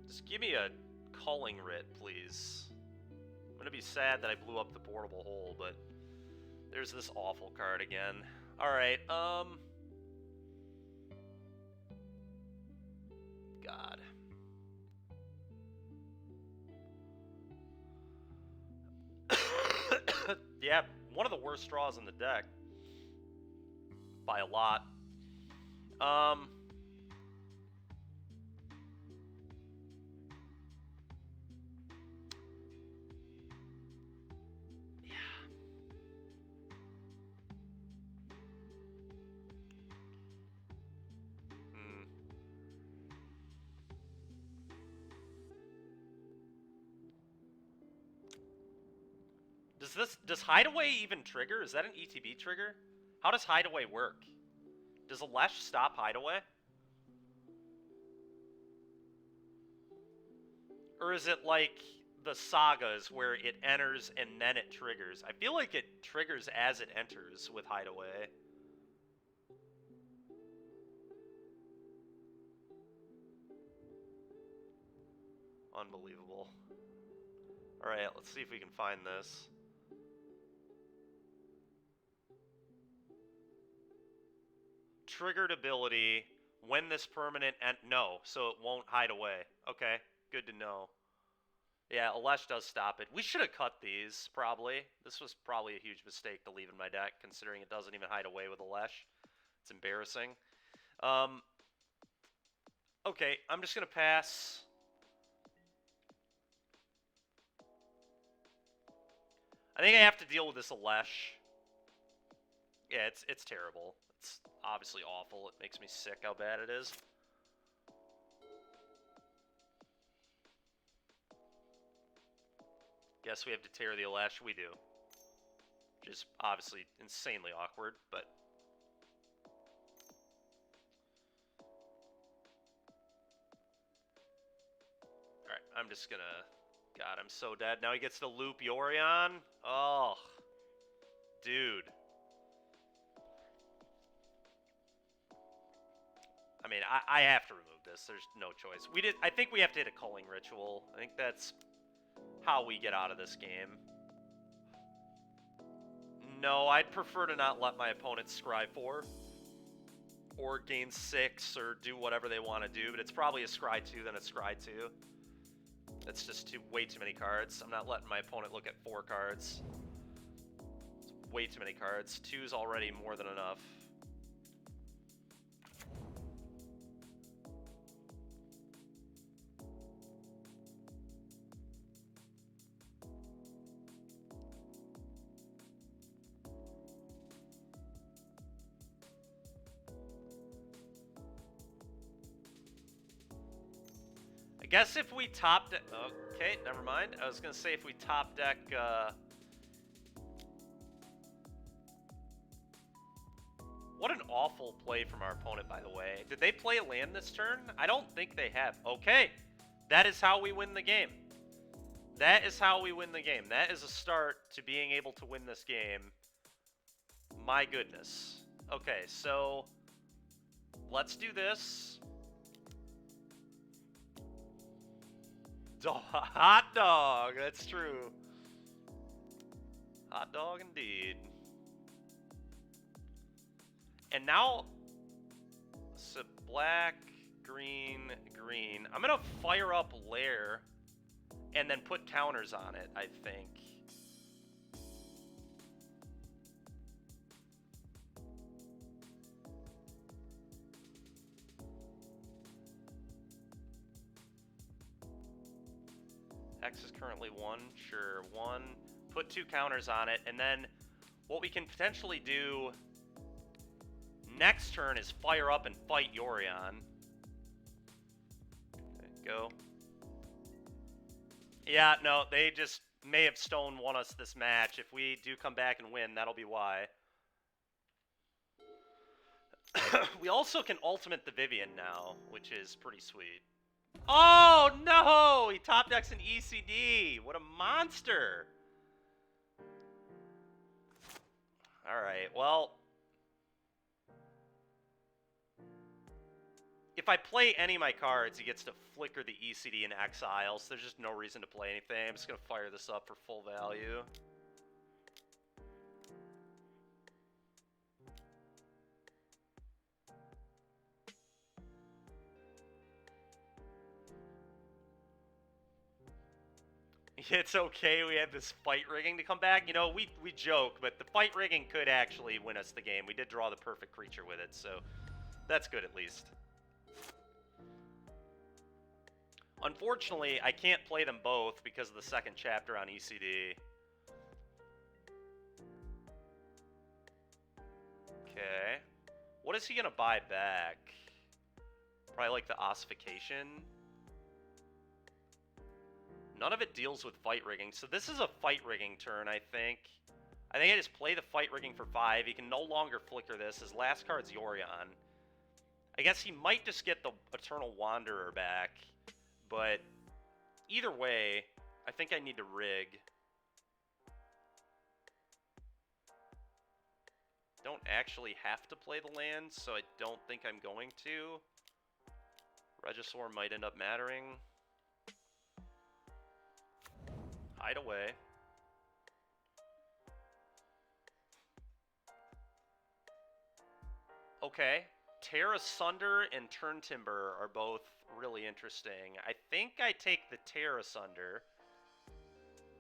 Just give me a Culling Writ, please. gonna be sad that I blew up the portable hole, but there's this awful card again. Alright, God. Yeah, one of the worst draws in the deck. By a lot. Yeah. Does Hideaway even trigger? Is that an ETB trigger? How does Hideaway work? Does a Lesh stop Hideaway? Or is it like the Sagas where it enters and then it triggers? I feel like it triggers as it enters with Hideaway. Unbelievable. Alright, let's see if we can find this. Triggered ability when this permanent no, so it won't hide away. Okay, good to know. Yeah, Alesh does stop it. We should have cut these, probably. This was probably a huge mistake to leave in my deck, considering it doesn't even hide away with Alesh. It's embarrassing. Okay, I'm just going to pass. I think I have to deal with this Alesh. Yeah, it's terrible. It's obviously awful. It makes me sick how bad it is. Guess we have to tear the Alesh. We do. Which is obviously insanely awkward, but... Alright, I'm just gonna... God, I'm so dead. Now he gets to loop Yorion. Oh. Dude. I mean, I have to remove this. There's no choice. I think we have to hit a culling ritual. I think that's how we get out of this game. No, I'd prefer to not let my opponent scry 4. Or gain 6, or do whatever they want to do. But it's probably a scry 2 than a scry 2. That's just way too many cards. I'm not letting my opponent look at 4 cards. It's way too many cards. 2's already more than enough. I guess if we top deck... Okay, never mind. I was going to say if we top deck... What an awful play from our opponent, by the way. Did they play land this turn? I don't think they have. Okay. That is how we win the game. That is how we win the game. That is a start to being able to win this game. My goodness. Okay, so... Let's do this. Hot dog, that's true. Hot dog indeed. And now, so black, green, green. I'm gonna fire up Lair and then put counters on it, I think. X is currently 1, sure, 1. Put 2 counters on it, and then what we can potentially do next turn is fire up and fight Yorion. Okay, go. Yeah, no, they just may have stone won us this match. If we do come back and win, that'll be why. We also can ultimate the Vivian now, which is pretty sweet. Oh, no! He top decks an ECD. What a monster. Alright, well... if I play any of my cards, he gets to flicker the ECD and exile, so there's just no reason to play anything. I'm just going to fire this up for full value. It's okay, we had this fight rigging to come back. You know, we joke, but the fight rigging could actually win us the game. We did draw the perfect creature with it, so that's good at least. Unfortunately, I can't play them both because of the second chapter on ECD. Okay. What is he going to buy back? Probably like the ossification. None of it deals with fight rigging, so this is a fight rigging turn, I think. I think I just play the fight rigging for 5. He can no longer flicker this. His last card's Yorion. I guess he might just get the Eternal Wanderer back, but either way, I think I need to rig. Don't actually have to play the lands, so I don't think I'm going to. Regisaur might end up mattering. Hide away. Okay. Tear Asunder and Turn Timber are both really interesting. I think I take the Tear Asunder,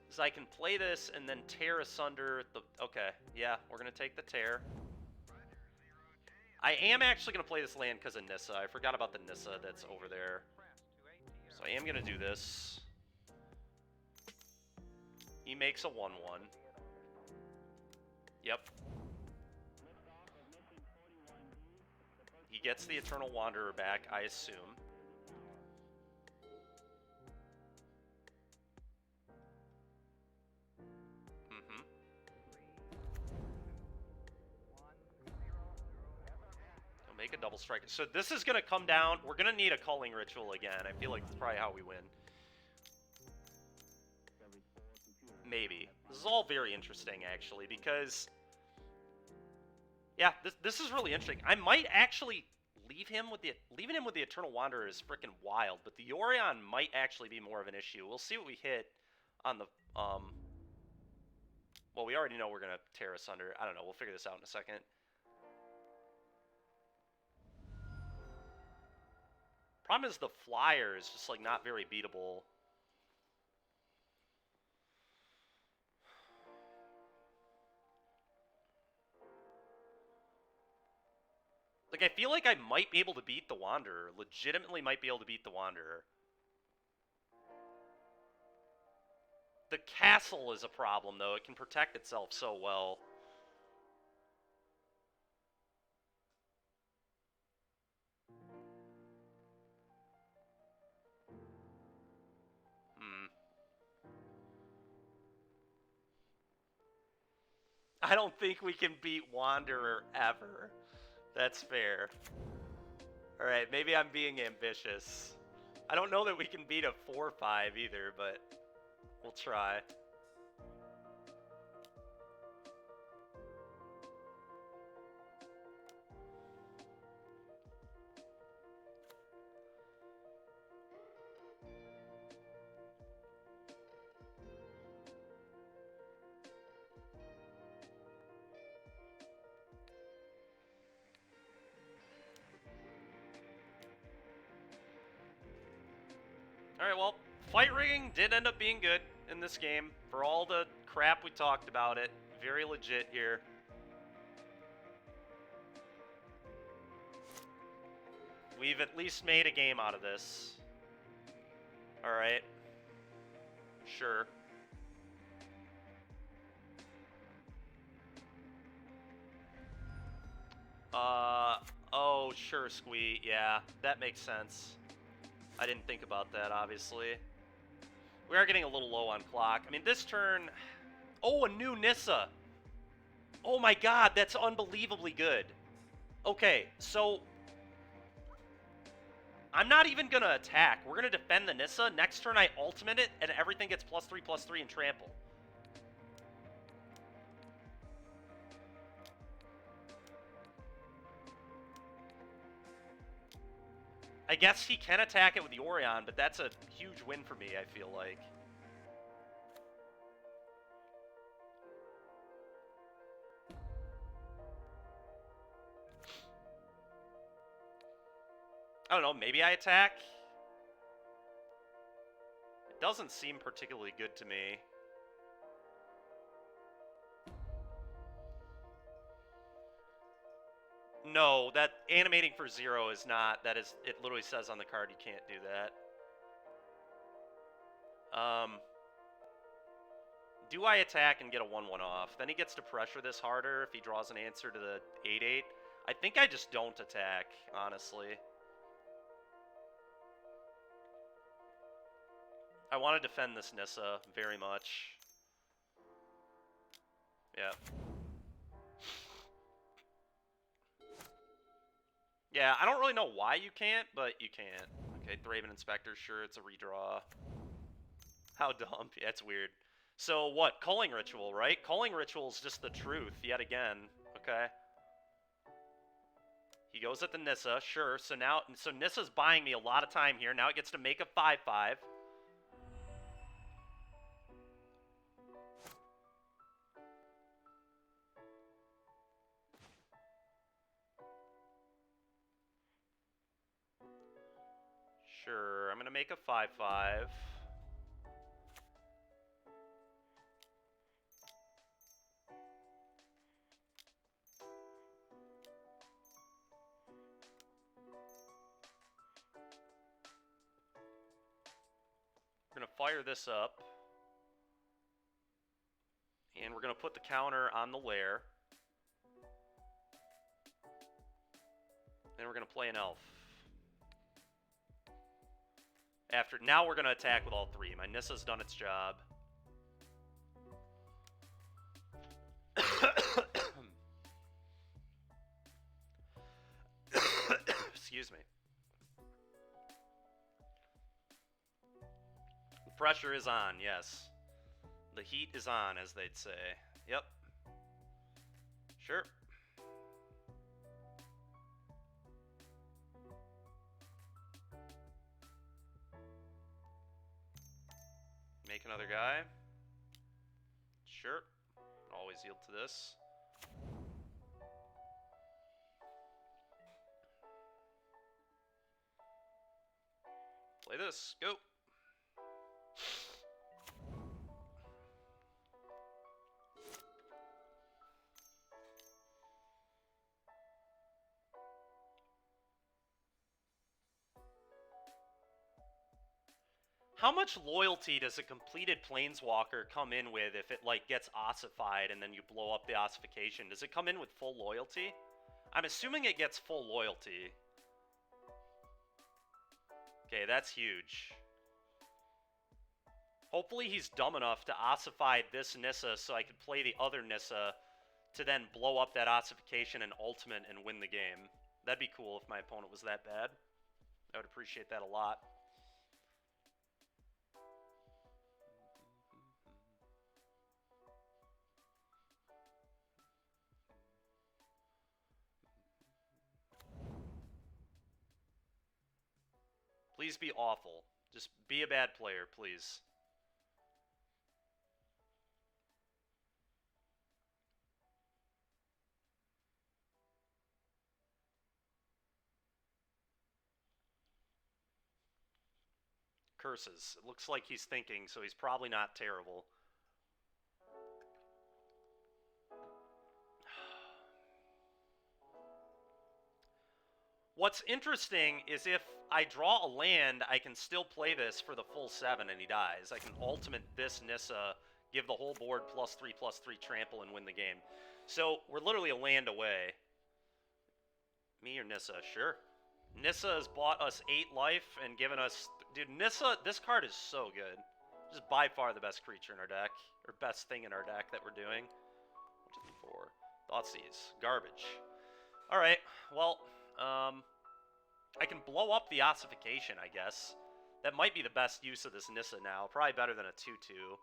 because I can play this and then Tear Asunder the... Okay, yeah, we're going to take the Tear. I am actually going to play this land because of Nissa. I forgot about the Nissa that's over there. So I am going to do this. He makes a 1-1. Yep. He gets the Eternal Wanderer back, I assume. Mm-hmm. He'll make a double strike. So this is going to come down. We're going to need a Culling Ritual again. I feel like that's probably how we win. Maybe. This is all very interesting, actually, because... Yeah, this is really interesting. I might actually leaving him with the Eternal Wanderer is freaking wild, but the Yorion might actually be more of an issue. We'll see what we hit on the well, we already know we're gonna tear asunder. I don't know. We'll figure this out in a second. Problem is the flyer is just like not very beatable. Like, I feel like I might be able to beat the Wanderer. Legitimately might be able to beat the Wanderer. The castle is a problem, though. It can protect itself so well. I don't think we can beat Wanderer ever. That's fair. Alright, maybe I'm being ambitious. I don't know that we can beat a 4-5 either, but we'll try. Alright, well, fight rigging did end up being good in this game. For all the crap we talked about it, very legit here. We've at least made a game out of this. Alright. Sure. Oh, sure, Squee. Yeah, that makes sense. I didn't think about that, obviously. We are getting a little low on clock. I mean, this turn... Oh, a new Nissa! Oh my god, that's unbelievably good. Okay, so... I'm not even going to attack. We're going to defend the Nissa. Next turn, I ultimate it, and everything gets +3/+3 and trample. I guess he can attack it with the Orion, but that's a huge win for me, I feel like. I don't know, maybe I attack? It doesn't seem particularly good to me. No, that animating for 0 is not. That is, it literally says on the card you can't do that. Do I attack and get a 1/1 off? Then he gets to pressure this harder if he draws an answer to the 8/8. I think I just don't attack, honestly. I want to defend this Nissa very much. Yeah. Yeah, I don't really know why you can't, but you can't. Okay, Thraben Inspector, sure, it's a redraw. How dumb. Yeah, it's weird. So what? Culling Ritual, right? Culling Ritual is just the truth, yet again. Okay. He goes at the Nissa, sure. So now, Nissa's buying me a lot of time here. Now it gets to make a 5/5. Sure, I'm gonna make a 5/5. We're gonna fire this up. And we're gonna put the counter on the lair. Then we're gonna play an elf. Now we're gonna attack with all three. My Nissa's done its job. Excuse me. The pressure is on, yes. The heat is on, as they'd say. Yep. Sure. Make another guy. Sure. Always yield to this. Play this. Go. How much loyalty does a completed Planeswalker come in with if it, like, gets ossified and then you blow up the ossification? Does it come in with full loyalty? I'm assuming it gets full loyalty. Okay, that's huge. Hopefully he's dumb enough to ossify this Nissa so I could play the other Nissa to then blow up that ossification and ultimate and win the game. That'd be cool if my opponent was that bad. I would appreciate that a lot. Please be awful. Just be a bad player, please. Curses. It looks like he's thinking, so he's probably not terrible. What's interesting is if I draw a land, I can still play this for the full 7 and he dies. I can ultimate this Nissa, give the whole board +3/+3 trample, and win the game. So we're literally a land away. Me or Nissa? Sure. Nissa has bought us 8 life and given us... Dude, Nissa, this card is so good. This is by far the best creature in our deck. Or best thing in our deck that we're doing. 1, 2, 3, 4. Thoughtseize. Garbage. Alright, well, I can blow up the ossification, I guess. That might be the best use of this Nissa now. Probably better than a 2/2.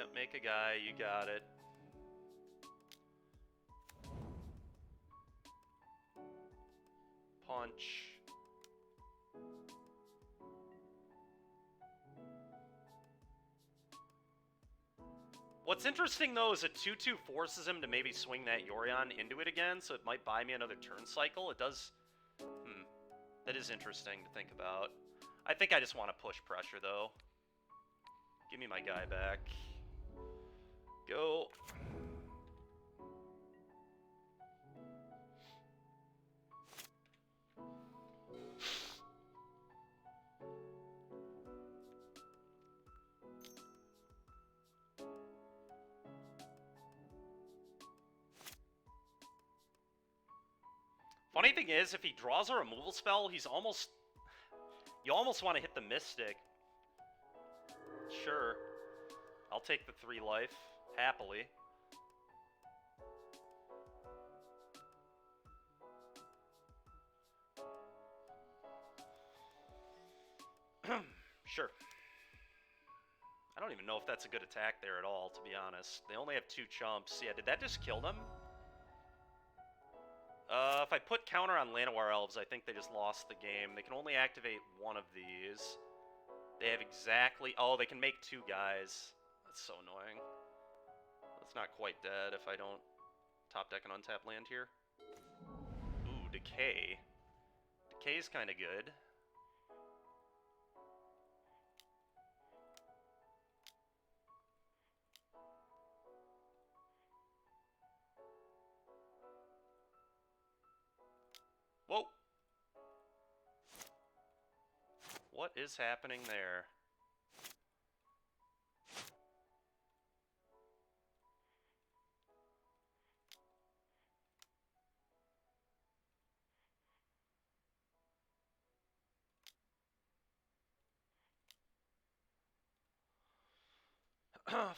Yep, make a guy. You got it. Punch. What's interesting, though, is a 2-2 forces him to maybe swing that Yorion into it again, so it might buy me another turn cycle. It does... That is interesting to think about. I think I just want to push pressure, though. Give me my guy back. Go. Funny thing is, if he draws a removal spell, he's almost... You almost want to hit the Mystic. Sure. I'll take the 3 life, happily. Sure. I don't even know if that's a good attack there at all, to be honest. They only have 2 chumps. Yeah, did that just kill them? If I put counter on Llanowar Elves, I think they just lost the game. They can only activate one of these. They have exactly... Oh, they can make 2 guys. That's so annoying. That's not quite dead if I don't top deck an untapped land here. Ooh, Decay. Decay's kind of good. Whoa! What is happening there?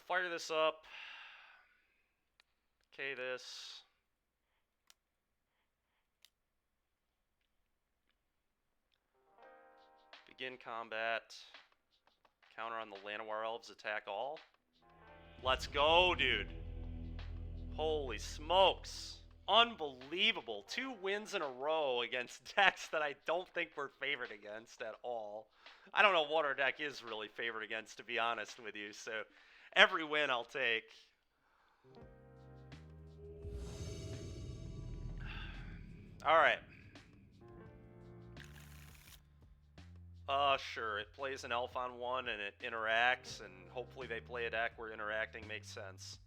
Fire this up. Okay, this. Begin combat. Counter on the Llanowar Elves, attack all. Let's go, dude. Holy smokes. Unbelievable. 2 wins in a row against decks that I don't think we're favored against at all. I don't know what our deck is really favored against, to be honest with you, so every win I'll take. Alright. Sure. It plays an elf on 1 and it interacts, and hopefully they play a deck where interacting makes sense.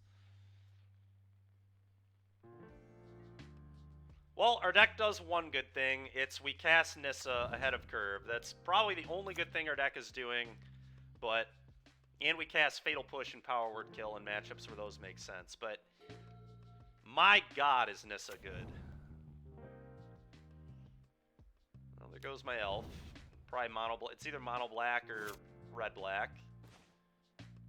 Well, our deck does one good thing. It's we cast Nissa ahead of curve. That's probably the only good thing our deck is doing, but... And we cast Fatal Push and Power Word Kill in matchups where those make sense, but... My god, is Nissa good. Well, there goes my elf. Probably mono... It's either mono black or red black.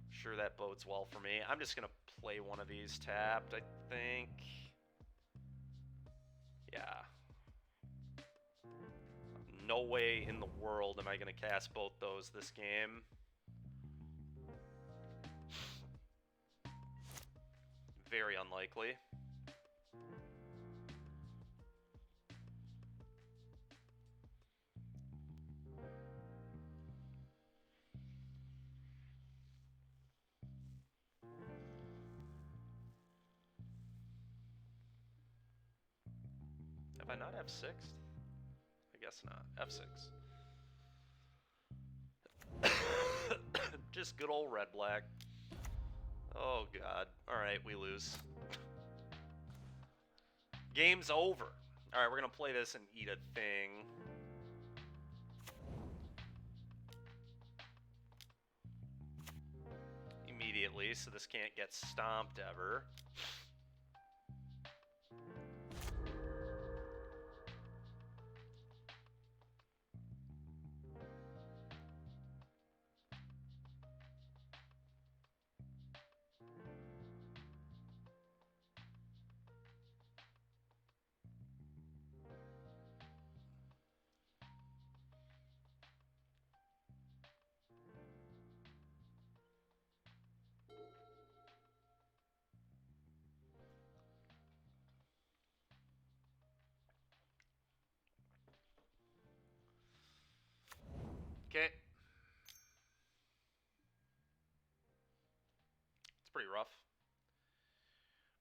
Sure, that bodes well for me. I'm just gonna play one of these tapped, I think. Yeah. No way in the world am I gonna cast both those this game. Very unlikely. Have I not F6'd? I guess not. F6. Just good old red-black. Oh, God. Alright, we lose. Game's over. Alright, we're gonna play this and eat a thing. Immediately, so this can't get stomped ever. Okay. It's pretty rough.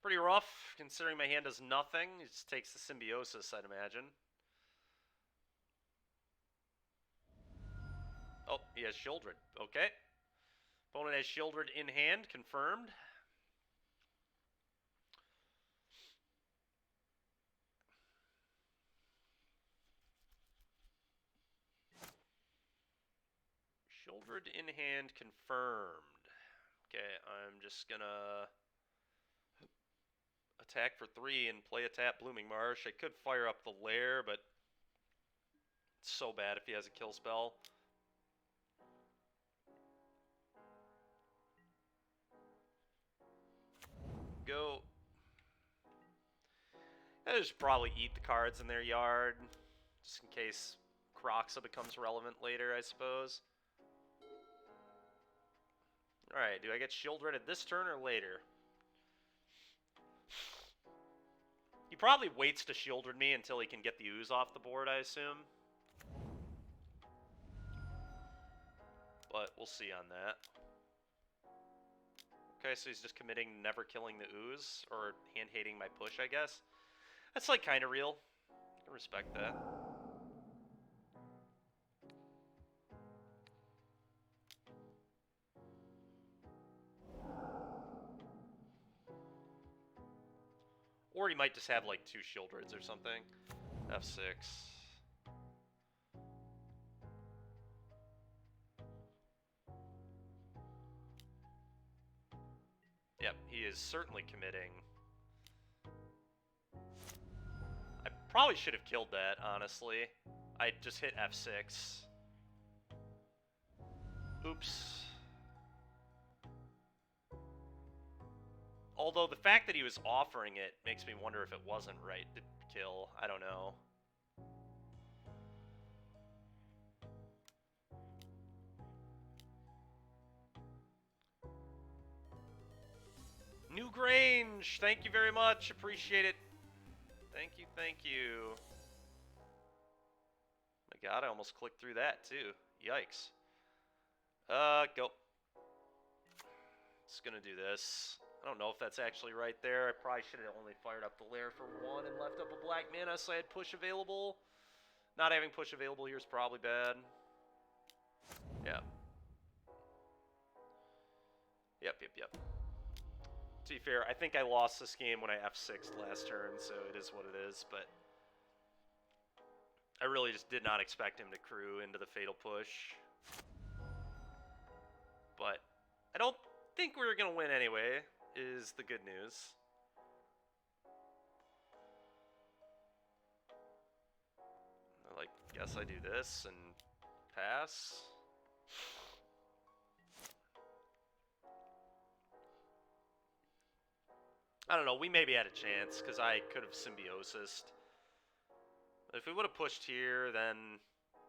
Pretty rough, considering my hand does nothing. It just takes the Symbiosis, I'd imagine. Oh, he has Shieldred. Okay. Opponent has Shieldred in hand, confirmed. Shieldred in hand, confirmed. Okay, I'm just gonna attack for 3 and play a tap Blooming Marsh. I could fire up the Lair, but it's so bad if he has a kill spell. Go. I just probably eat the cards in their yard, just in case Kroxa becomes relevant later, I suppose. Alright, do I get Shieldred at this turn or later? He probably waits to Shieldred me until he can get the Ooze off the board, I assume. But we'll see on that. Okay, so he's just committing never killing the Ooze, or hand-hating my push, I guess. That's, like, kind of real. I can respect that. Or he might just have, like, 2 Shieldreds or something. F6. Yep, he is certainly committing. I probably should have killed that, honestly. I just hit F6. Oops. Although the fact that he was offering it makes me wonder if it wasn't right to kill. I don't know. New Grange! Thank you very much. Appreciate it. Thank you, thank you. My god, I almost clicked through that, too. Yikes. Go. Just gonna do this. I don't know if that's actually right there. I probably should have only fired up the Lair for 1 and left up a black mana so I had push available. Not having push available here is probably bad. Yeah. Yep. To be fair, I think I lost this game when I F6'd last turn, so it is what it is, but I really just did not expect him to crew into the Fatal Push. But I don't think we were going to win anyway, is the good news. I guess I do this and pass. I don't know, we maybe had a chance, because I could have Symbiosis. If we would have pushed here, then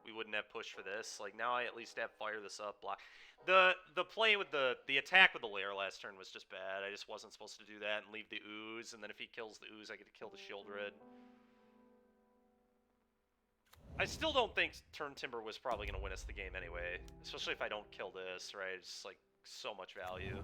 we wouldn't have pushed for this. Like, now I at least have fire this up, block. The play with the attack with the Lair last turn was just bad. I just wasn't supposed to do that and leave the Ooze, and then if he kills the Ooze, I get to kill the Shieldred. I still don't think Turn Timber was probably going to win us the game anyway, especially if I don't kill this, right? It's just, like, so much value.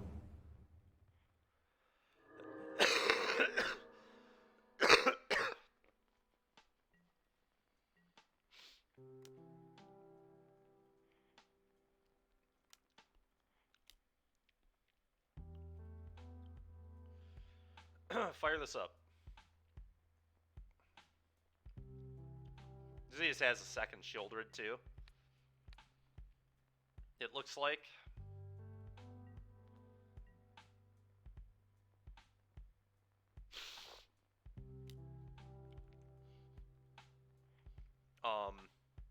Fire this up. This has a second Shieldred, too. It looks like.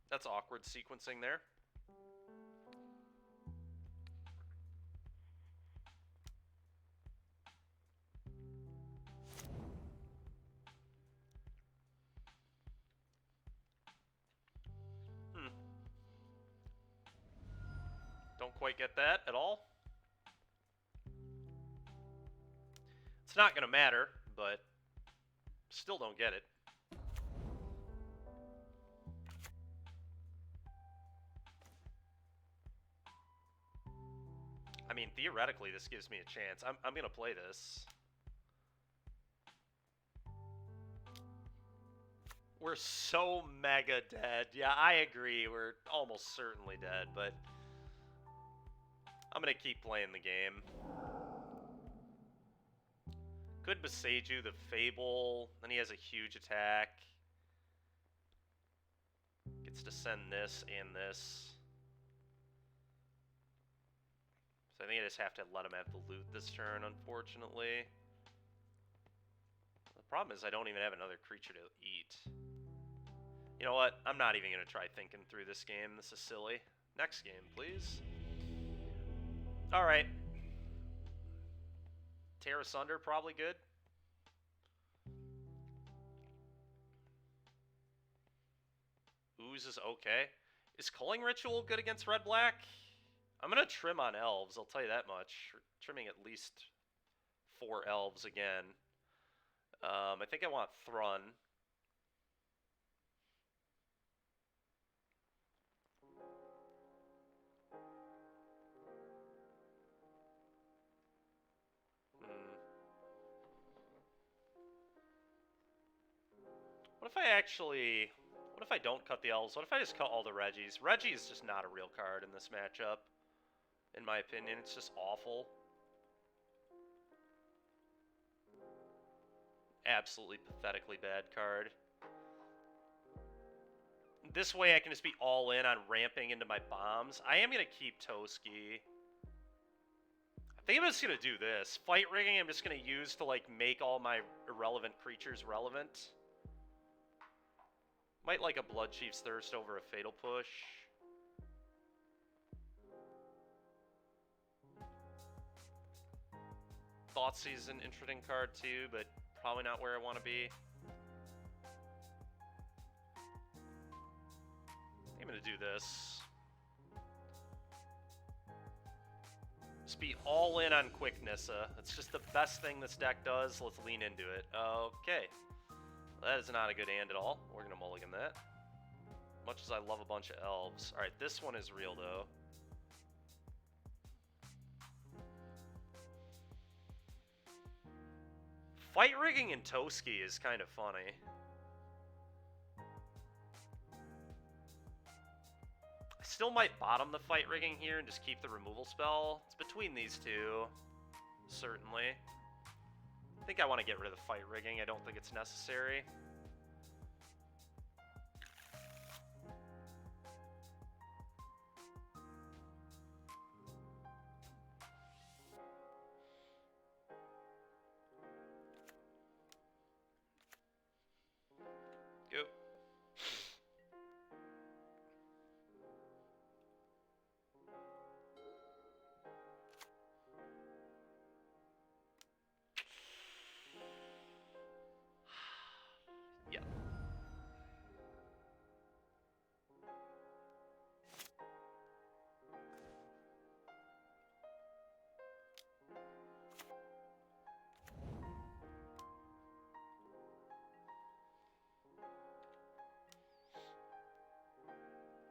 That's awkward sequencing there. Don't quite get that at all. It's not going to matter, but still don't get it. mean, theoretically, this gives me a chance. I'm gonna play this. We're so mega dead. Yeah, I agree. We're almost certainly dead, but I'm gonna keep playing the game. Could Boseiju the Fable, then he has a huge attack. Gets to send this and this. So I think I just have to let him have the loot this turn, unfortunately. The problem is I don't even have another creature to eat. You know what? I'm not even going to try thinking through this game. This is silly. Next game, please. Alright. Tear Asunder, probably good. Ooze is okay. Is Culling Ritual good against Red-Black? I'm going to trim on Elves, I'll tell you that much. Trimming at least 4 Elves again. I think I want Thrun. What if I actually... What if I don't cut the Elves? What if I just cut all the Regis? Reggie is just not a real card in this matchup. In my opinion, it's just awful. Absolutely pathetically bad card. This way I can just be all in on ramping into my bombs. I am going to keep Toski. I think I'm just going to do this. Fight Rigging I'm just going to use to like make all my irrelevant creatures relevant. Might like a Bloodchief's Thirst over a Fatal Push. Thoughtseize an interesting card too, but probably not where I want to be. I'm going to do this. Just be all in on Quick Nissa. It's just the best thing this deck does. Let's lean into it. Okay. That is not a good hand at all. We're going to mulligan that. Much as I love a bunch of elves. Alright, this one is real though. Fight Rigging in Toski is kind of funny. I still might bottom the Fight Rigging here and just keep the removal spell. It's between these two, certainly. I think I want to get rid of the Fight Rigging. I don't think it's necessary. Go. Yeah.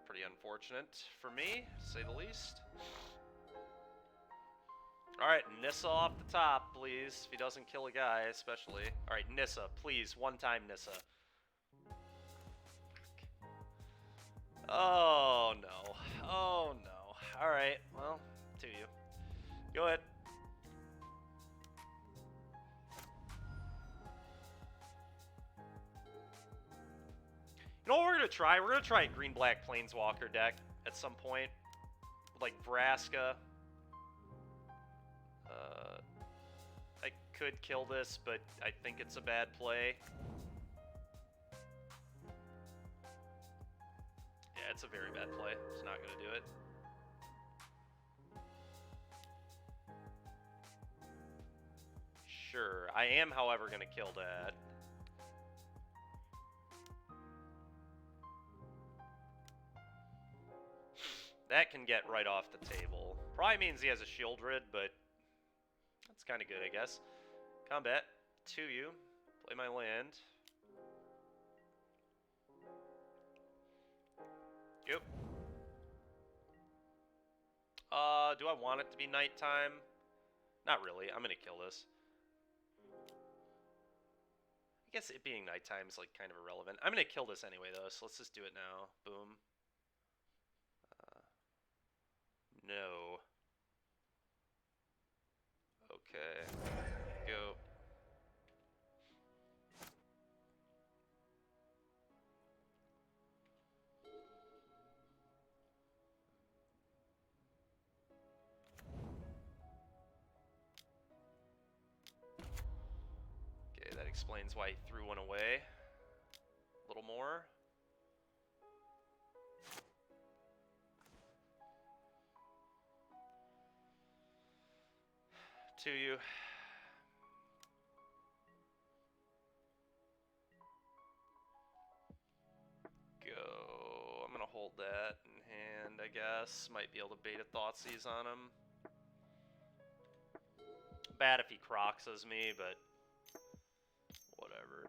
Pretty unfortunate for me, to say the least. Alright, Nissa off the top, please. If he doesn't kill a guy, especially. Alright, Nissa, please. One time Nissa. Oh, no. Oh, no. Alright, well, to you. Go ahead. You know what we're going to try? We're going to try a green-black Planeswalker deck at some point. Like Vraska. I could kill this, but I think it's a bad play. Yeah, it's a very bad play. It's not going to do it. Sure. I am, however, going to kill that. That can get right off the table. Probably means he has a Shieldred, but that's kind of good, I guess. Combat to you. Play my land. Yep. Do I want it to be nighttime? Not really. I'm gonna kill this. I guess it being nighttime is like kind of irrelevant. I'm gonna kill this anyway though, so let's just do it now. Boom. No. Okay. Go. Okay, that explains why he threw one away. A little more. To you. Go. I'm gonna hold that in hand, I guess. Might be able to bait a Thoughtseize on him. Bad if he Croxes me, but whatever.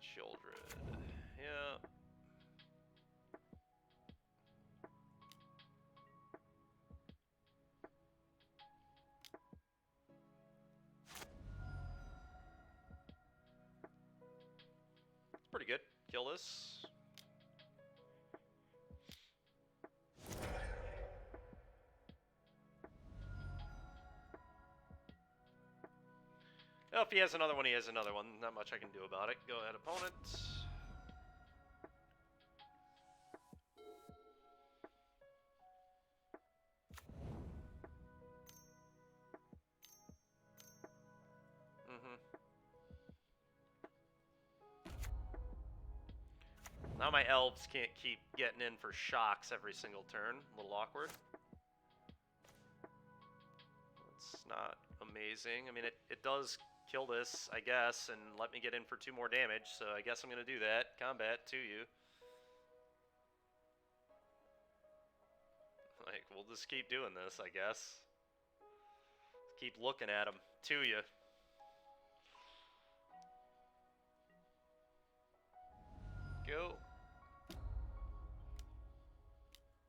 Shieldred. Yeah. It's pretty good. Kill this. Well, if he has another one, he has another one. Not much I can do about it. Go ahead, opponent. Now my elves can't keep getting in for shocks every single turn. A little awkward. It's not amazing. I mean, it does kill this, I guess, and let me get in for 2 more damage, so I guess I'm going to do that. Combat to you. Like, we'll just keep doing this, I guess. Keep looking at him. To you. Go.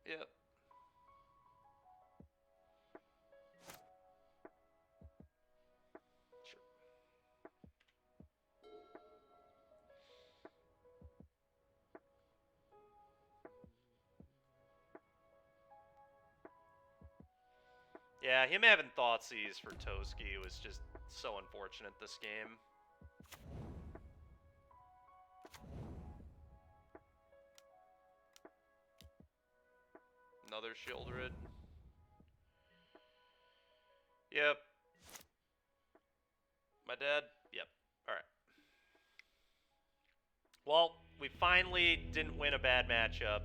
Yep. Sure. Yeah, him having Thoughtseize for Toski was just so unfortunate this game. Another Shieldred. Yep. My dad? Yep. Alright. Well, we finally didn't win a bad matchup.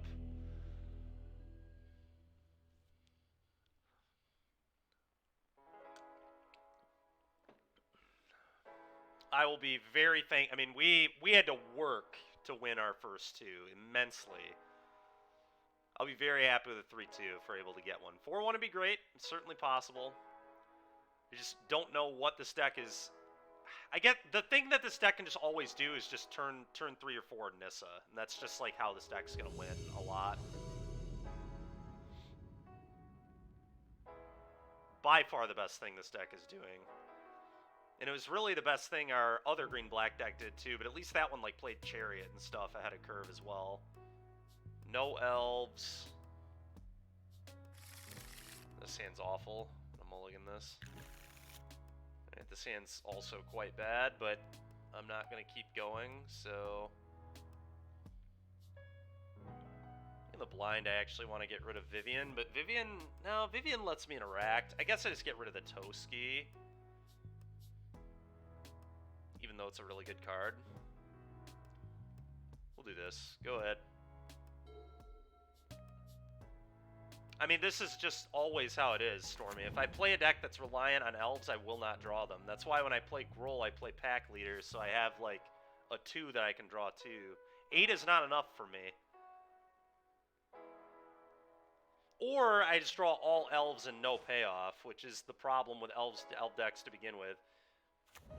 I will be very I mean, we had to work to win our first 2 immensely. I'll be very happy with a 3-2 if we're able to get one. 4-1 would be great. It's certainly possible. I just don't know what this deck is. I get the thing that this deck can just always do is just turn 3 or 4 Nissa, and that's just like how this deck's gonna win a lot. By far the best thing this deck is doing. And it was really the best thing our other green-black deck did too, but at least that one like played Chariot and stuff ahead of curve as well. No elves. This hand's awful. I'm mulligan this. Right, this hand's also quite bad, but I'm not going to keep going, so... In the blind, I actually want to get rid of Vivian, but Vivian... No, Vivian lets me interact. I guess I just get rid of the Toski. Even though it's a really good card. We'll do this. Go ahead. I mean, this is just always how it is, Stormy. If I play a deck that's reliant on elves, I will not draw them. That's why when I play Gruul, I play pack leaders, so I have, like, a 2 that I can draw too. 8 is not enough for me. Or I just draw all elves and no payoff, which is the problem with elf decks to begin with.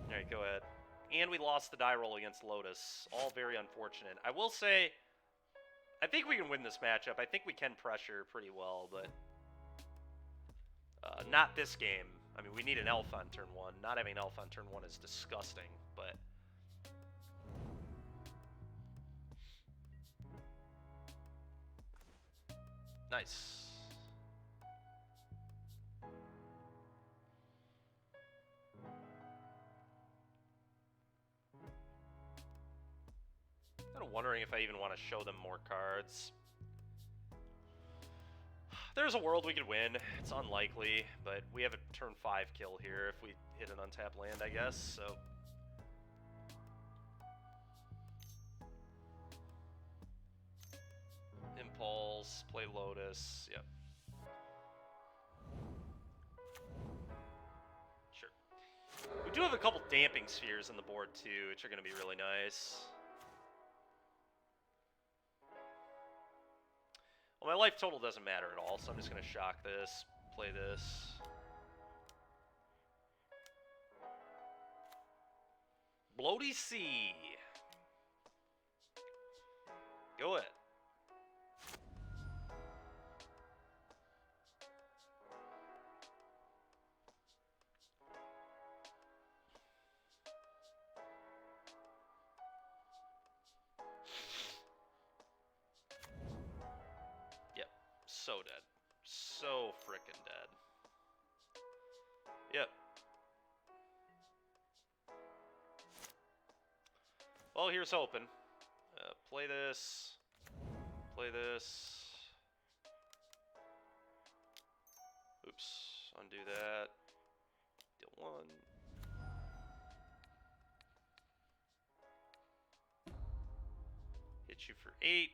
Alright, go ahead. And we lost the die roll against Lotus. All very unfortunate. I will say... I think we can win this matchup. I think we can pressure pretty well, but Not this game. I mean, we need an elf on turn 1. Not having an elf on turn 1 is disgusting, but... Nice. I'm wondering if I even want to show them more cards. There's a world we could win. It's unlikely, but we have a turn 5 kill here if we hit an untapped land, I guess, so... Impulse, play Lotus, yep. Sure. We do have a couple Damping Spheres in the board, too, which are going to be really nice. Well, my life total doesn't matter at all, so I'm just going to shock this, play this. Bloody Sea. Go ahead. Yep, so dead. So frickin' dead. Yep. Well, here's hoping. Play this. Play this. Oops. Undo that. Deal 1. Hit you for 8.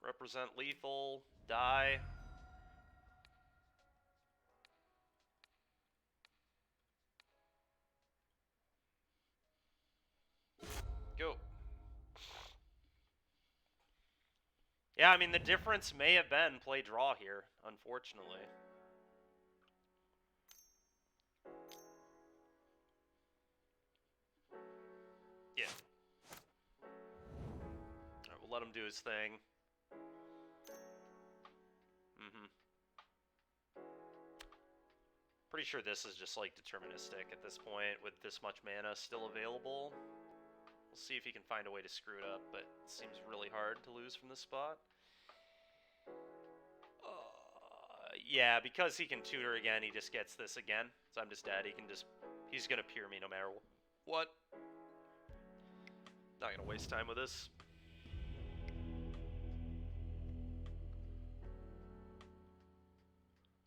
Represent lethal. Die. Go. Yeah, I mean, the difference may have been play draw here, unfortunately. Yeah. Alright, we'll let him do his thing. Pretty sure this is just, like, deterministic at this point, with this much mana still available. We'll see if he can find a way to screw it up, but it seems really hard to lose from this spot. Yeah, because he can tutor again, he just gets this again. So I'm just dead. He's gonna peer me no matter what. Not gonna waste time with this.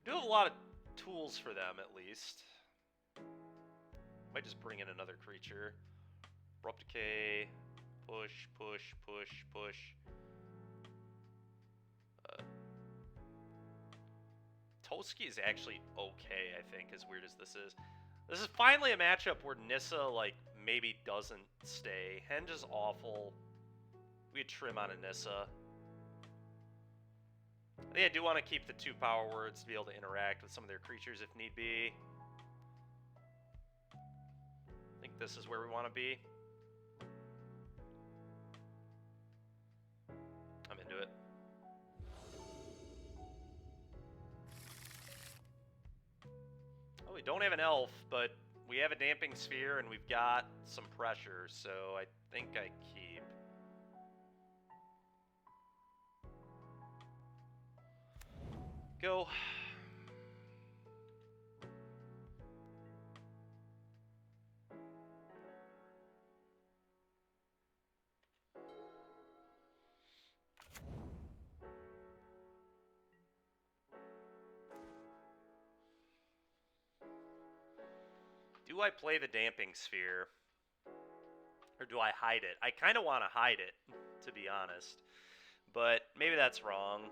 Do have a lot of tools for them, at least. Might just bring in another creature. Abrupt Decay. Push, push, push, push. Toski is actually okay, I think, as weird as this is. This is finally a matchup where Nissa, like, maybe doesn't stay. Henge is awful. We had Trim on a Nissa. I think I do want to keep the 2 power words to be able to interact with some of their creatures if need be. I think this is where we want to be. I'm into it. Oh, we don't have an elf, but we have a Damping Sphere and we've got some pressure, so I think I keep. Go. Do I play the Damping Sphere? Or do I hide it? I kind of want to hide it, to be honest. But maybe that's wrong.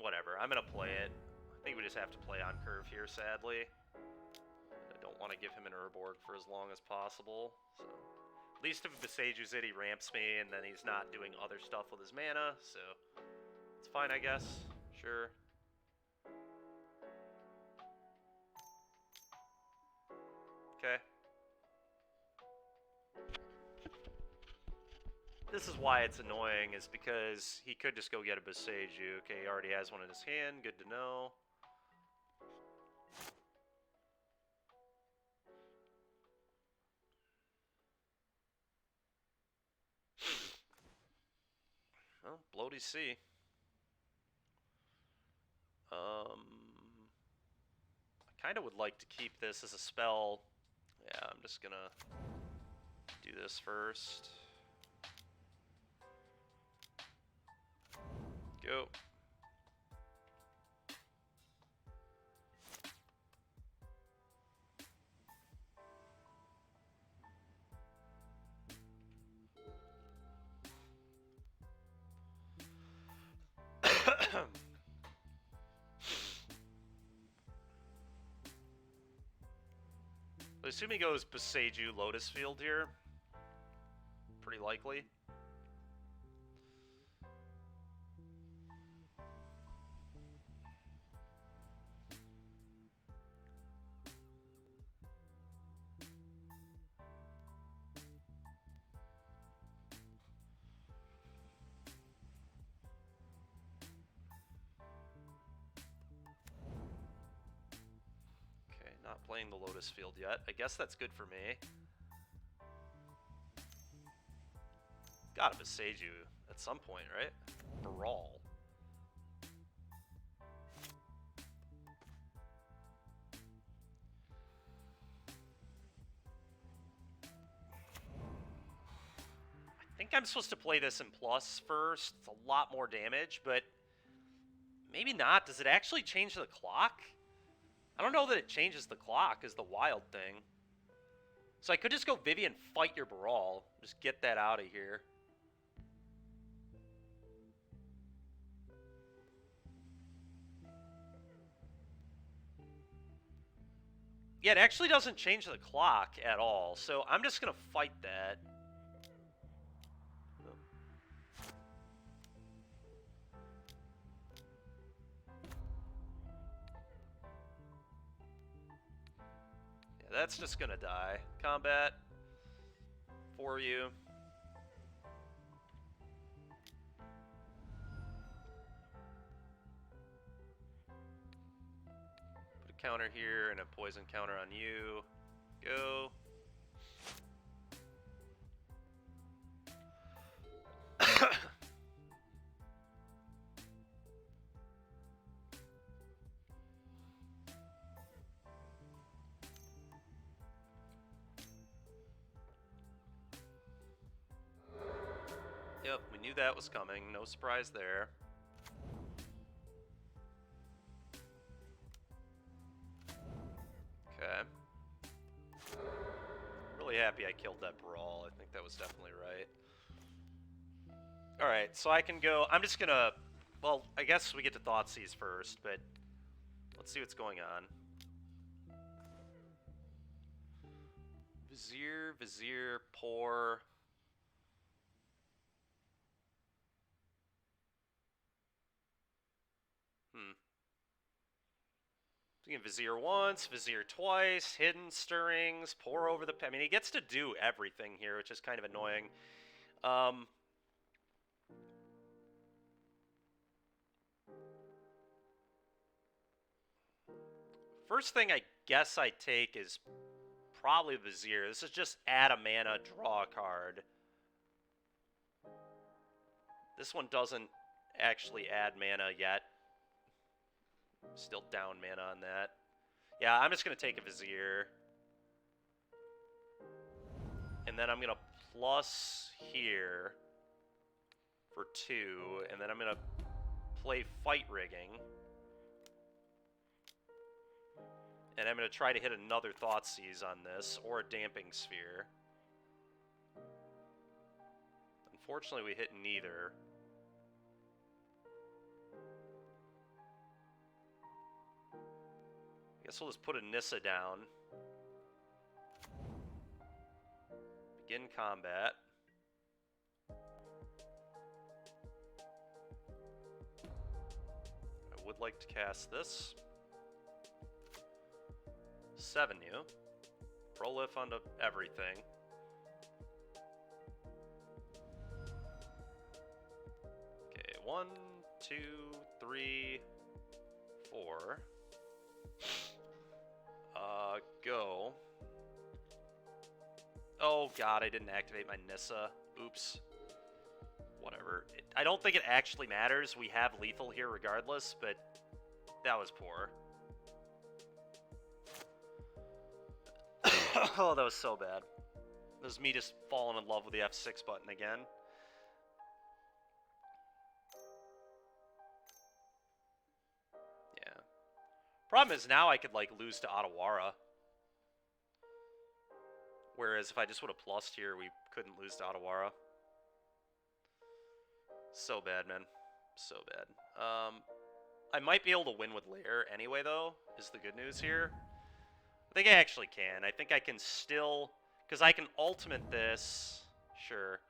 Whatever, I'm going to play it. I think we just have to play on curve here, sadly. I don't want to give him an Urborg for as long as possible. So At least if Beseju's it, he ramps me, and then he's not doing other stuff with his mana, so it's fine, I guess. Sure. Okay. This is why it's annoying, is because he could just go get a Beseju. Okay, he already has one in his hand. Good to know. Well, Bloody Sea. I kind of would like to keep this as a spell. Yeah, I'm just gonna do this first. Go. I assume he goes Beseju Lotus Field here. Pretty likely. Okay, not playing the Lotus Field yet. I guess that's good for me. Gotta Beseju at some point, right? Brawl. I think I'm supposed to play this in plus first. It's a lot more damage, but maybe not. Does it actually change the clock? I don't know that it changes the clock is the wild thing. So I could just go Vivian, fight your Brawl. Just get that out of here. Yeah, it actually doesn't change the clock at all. So I'm just going to fight that. Yeah, that's just going to die. Combat for you. Put a counter here and a poison counter on you. Go. Yep, we knew that was coming. No surprise there. Okay. Really happy I killed that Brawl. I think that was definitely right. Alright, so I can go... I'm just gonna... Well, I guess we get to Thoughtseize first, but... Let's see what's going on. Vizier, Pour... Thinking Vizier once, Vizier twice, Hidden Stirrings, Pour over the... I mean, he gets to do everything here, which is kind of annoying. First thing I guess I take is probably Vizier. This is just add a mana, draw a card. This one doesn't actually add mana yet. Still down mana on that. Yeah, I'm just going to take a Vizier. And then I'm going to plus here for 2. And then I'm going to play Fight Rigging. And I'm going to try to hit another Thoughtseize on this, or a Damping Sphere. Unfortunately, we hit neither. Guess we'll just put a Nissa down. Begin combat. I would like to cast this. 7 you. Prolif onto everything. Okay, 1, 2, 3, 4. Go. Oh god, I didn't activate my Nissa. Oops. Whatever. I don't think it actually matters. We have lethal here regardless, but that was poor. Oh, that was so bad. That was me just falling in love with the F6 button again. Yeah. Problem is now I could, like, lose to Otawara. Whereas if I just would have plussed here, we couldn't lose to Otawara. So bad, man. So bad. I might be able to win with Lair anyway, though, is the good news here. I think I actually can. I think I can still... Because I can ultimate this. Sure.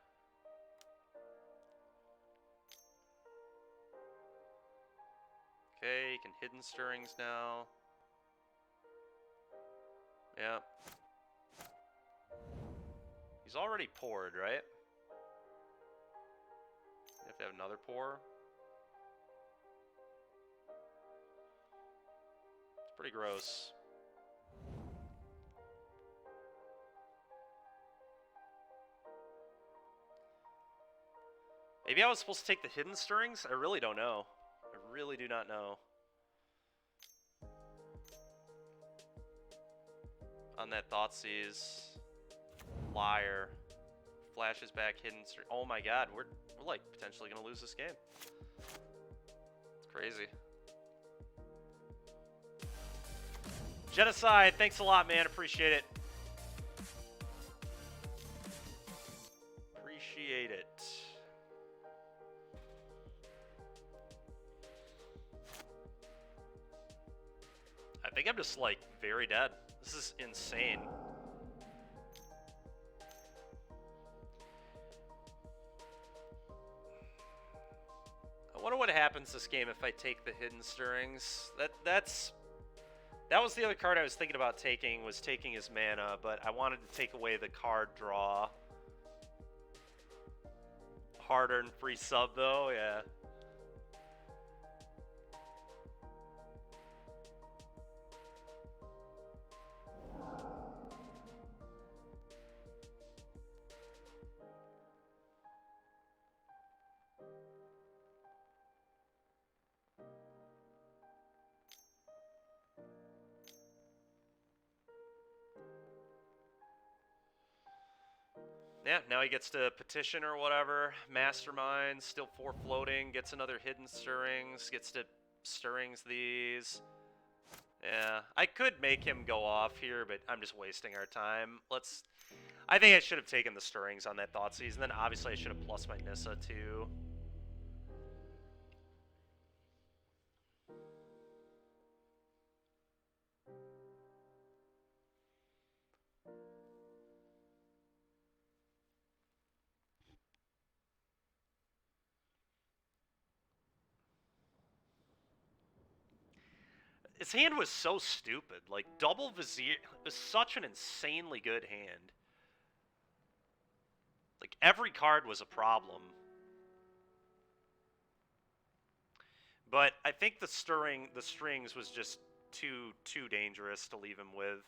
Okay, you can Hidden Stirrings now. Yeah. He's already poured, right? You have to have another pour. It's pretty gross. Maybe I was supposed to take the Hidden Stirrings? I really don't know. I really do not know. On that Thoughtseize. Liar. Flashes back Hidden Stirring. Oh my god, we're like potentially gonna lose this game. It's crazy. Genocide, thanks a lot, man. Appreciate it. Appreciate it. I think I'm just, like, very dead. This is insane. I wonder what happens this game if I take the Hidden Stirrings. That was the other card I was thinking about taking, was taking his mana, but I wanted to take away the card draw. Hard-earned free sub, though, yeah. Yeah, now he gets to petition or whatever. Mastermind, still 4 floating, gets another Hidden Stirrings, gets to Stirrings these. Yeah, I could make him go off here, but I'm just wasting our time. I think I should have taken the Stirrings on that Thoughtseize, and then obviously I should have plus my Nissa too. His hand was so stupid. Like, double Vizier was such an insanely good hand. Like, every card was a problem. But I think the strings was just too dangerous to leave him with.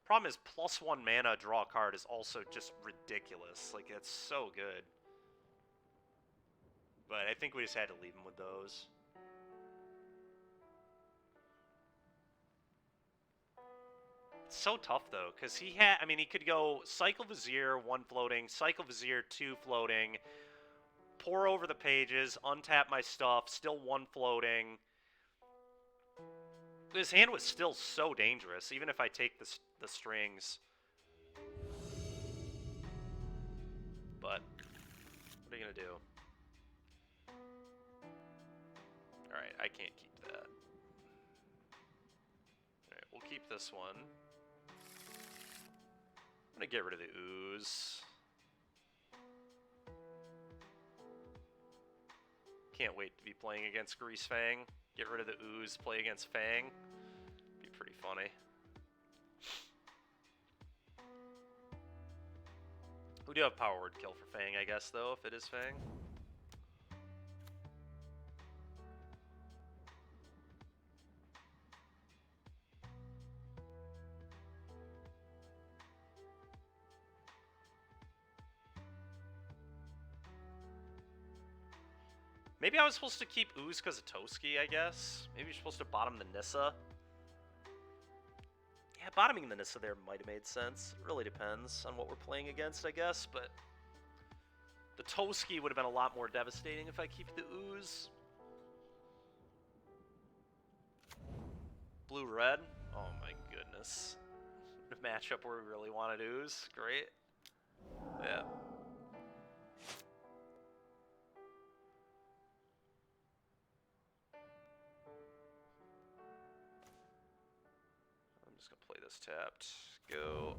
Problem is, +1 mana draw a card is also just ridiculous. Like, it's so good. But I think we just had to leave him with those. It's so tough, though, because he could go Cycle Vizier, 1 floating, Cycle Vizier, 2 floating, pour over the pages, untap my stuff, still 1 floating. His hand was still so dangerous, even if I take the strings. But, what are you going to do? Alright, I can't keep that. Alright, we'll keep this one. I'm gonna get rid of the ooze. Can't wait to be playing against Grease Fang. Get rid of the ooze, play against Fang. Be pretty funny. We do have power word kill for Fang, I guess, though, if it is Fang. Maybe I was supposed to keep Ooze because of Toski, I guess. Maybe you're supposed to bottom the Nissa. Yeah, bottoming the Nissa there might have made sense. It really depends on what we're playing against, I guess, but the Toski would have been a lot more devastating if I keep the Ooze. Blue-red? Oh my goodness. A matchup where we really wanted Ooze. Great. Yeah. I'm just gonna play this tapped. Go.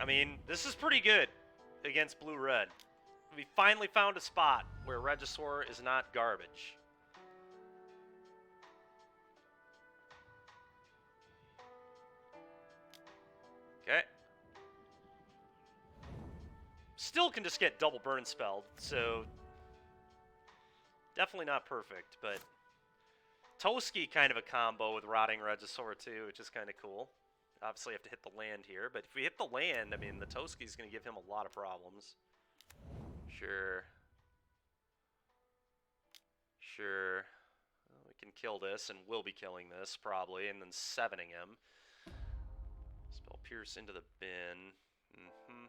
I mean, this is pretty good against blue-red. We finally found a spot where Regisaur is not garbage. Okay. Still can just get double burn spelled, so definitely not perfect, but Toski kind of a combo with Rotting Regisaur too, which is kind of cool. Obviously, you have to hit the land here, but if we hit the land, I mean, the Toski's going to give him a lot of problems. Sure. Sure. Well, we can kill this, and we'll be killing this, probably, and then 7ing him. Spell Pierce into the bin. Mm-hmm.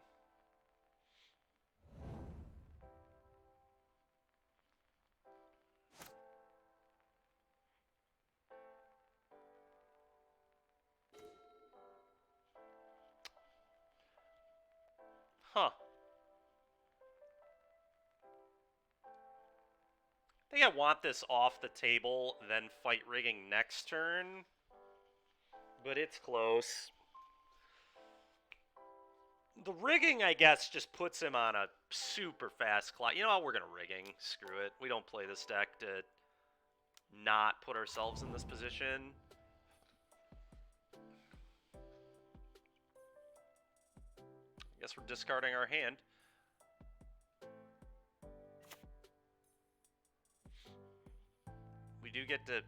Huh. I think I want this off the table, then fight rigging next turn. But it's close. The rigging, I guess, just puts him on a super fast clock. You know what? We're going to rigging. Screw it. We don't play this deck to not put ourselves in this position. I guess we're discarding our hand. We do get to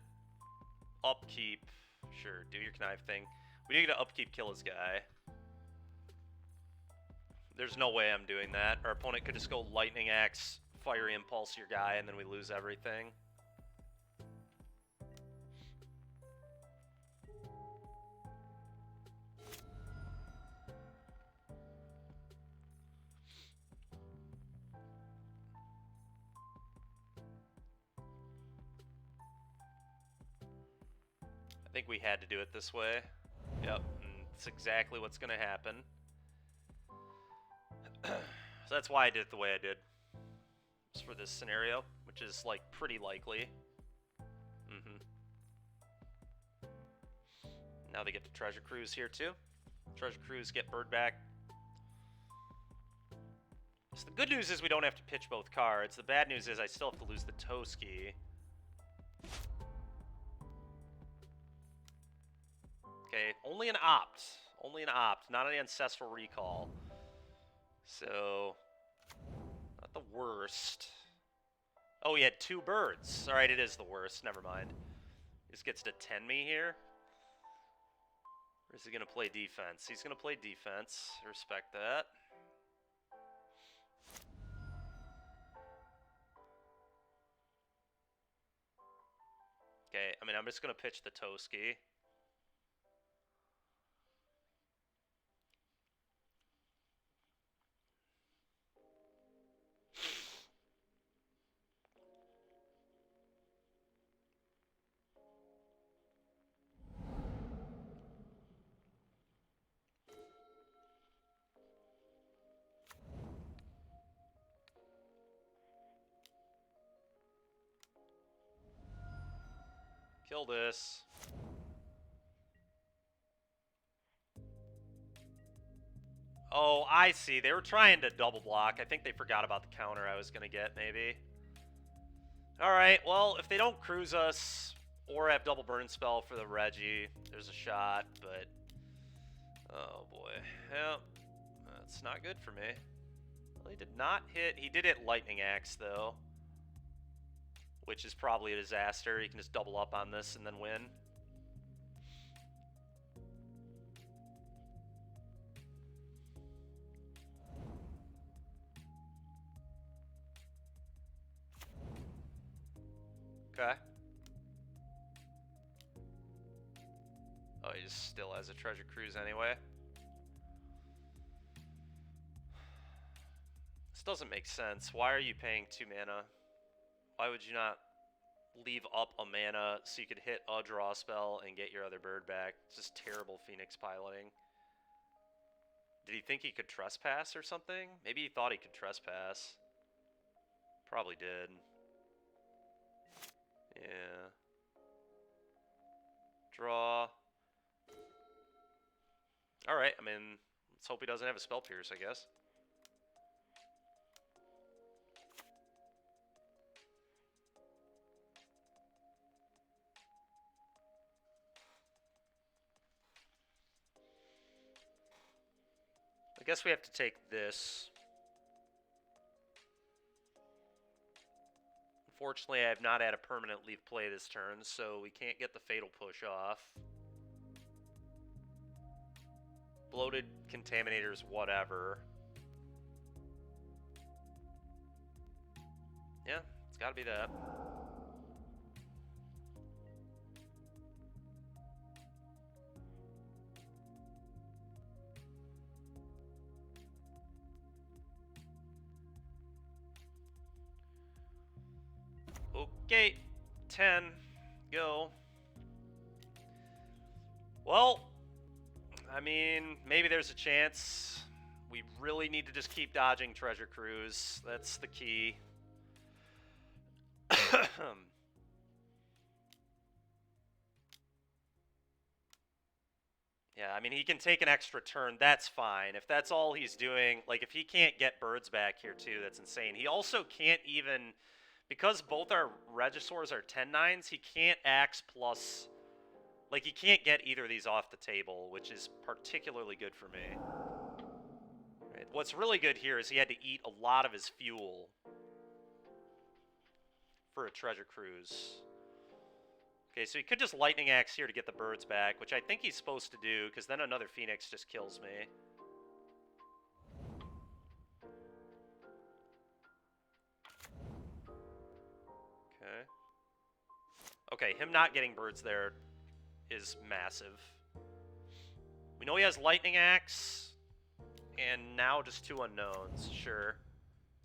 upkeep. Sure, do your connive thing. We do get to upkeep kill his guy. There's no way I'm doing that. Our opponent could just go Lightning Axe, Fiery Impulse your guy, and then we lose everything. I think we had to do it this way. Yep, and it's exactly what's going to happen. So that's why I did it the way I did. Just for this scenario, which is, like, pretty likely. Now they get to Treasure Cruise here, too. Treasure Cruise, get Bird back. So the good news is we don't have to pitch both cards. The bad news is I still have to lose the Toski. Okay, only an opt. Only an opt, not an Ancestral Recall. So, not the worst. Oh, he had 2 birds. Alright, it is the worst. Never mind. He just gets to 10 me here. Or is he going to play defense? He's going to play defense. Respect that. Okay, I mean, I'm just going to pitch the Toski. Kill this. Oh, I see. They were trying to double block. I think they forgot about the counter I was going to get, maybe. Alright, well, if they don't cruise us or have double burn spell for the Reggie, there's a shot, but... Oh, boy. Yeah, that's not good for me. Well, he did not hit... He did hit Lightning Axe, though. Which is probably a disaster. He can just double up on this and then win. Okay. Oh, he just still has a Treasure Cruise anyway. This doesn't make sense. Why are you paying 2 mana? Why would you not leave up a mana so you could hit a draw spell and get your other bird back? It's just terrible Phoenix piloting. Did he think he could trespass or something? Maybe he thought he could trespass. Probably did. Yeah. Draw. Alright, I mean, let's hope he doesn't have a Spell Pierce, I guess. I guess we have to take this. Unfortunately, I have not had a permanent leave play this turn, so we can't get the Fatal Push off. Bloated Contaminators, whatever. Yeah, it's gotta be that. Okay, 10, go. Well, I mean, maybe there's a chance. We really need to just keep dodging Treasure Cruise. That's the key. Yeah, I mean, he can take an extra turn. That's fine. If that's all he's doing, like, if he can't get birds back here, too, that's insane. He also can't even... Because both our Regisaurs are 10-9s, he can't Axe plus... Like, he can't get either of these off the table, which is particularly good for me. Right. What's really good here is he had to eat a lot of his fuel for a Treasure Cruise. Okay, so he could just Lightning Axe here to get the birds back, which I think he's supposed to do, because then another Phoenix just kills me. Okay. Okay, him not getting birds there is massive. We know he has Lightning Axe, and now just 2 unknowns, sure.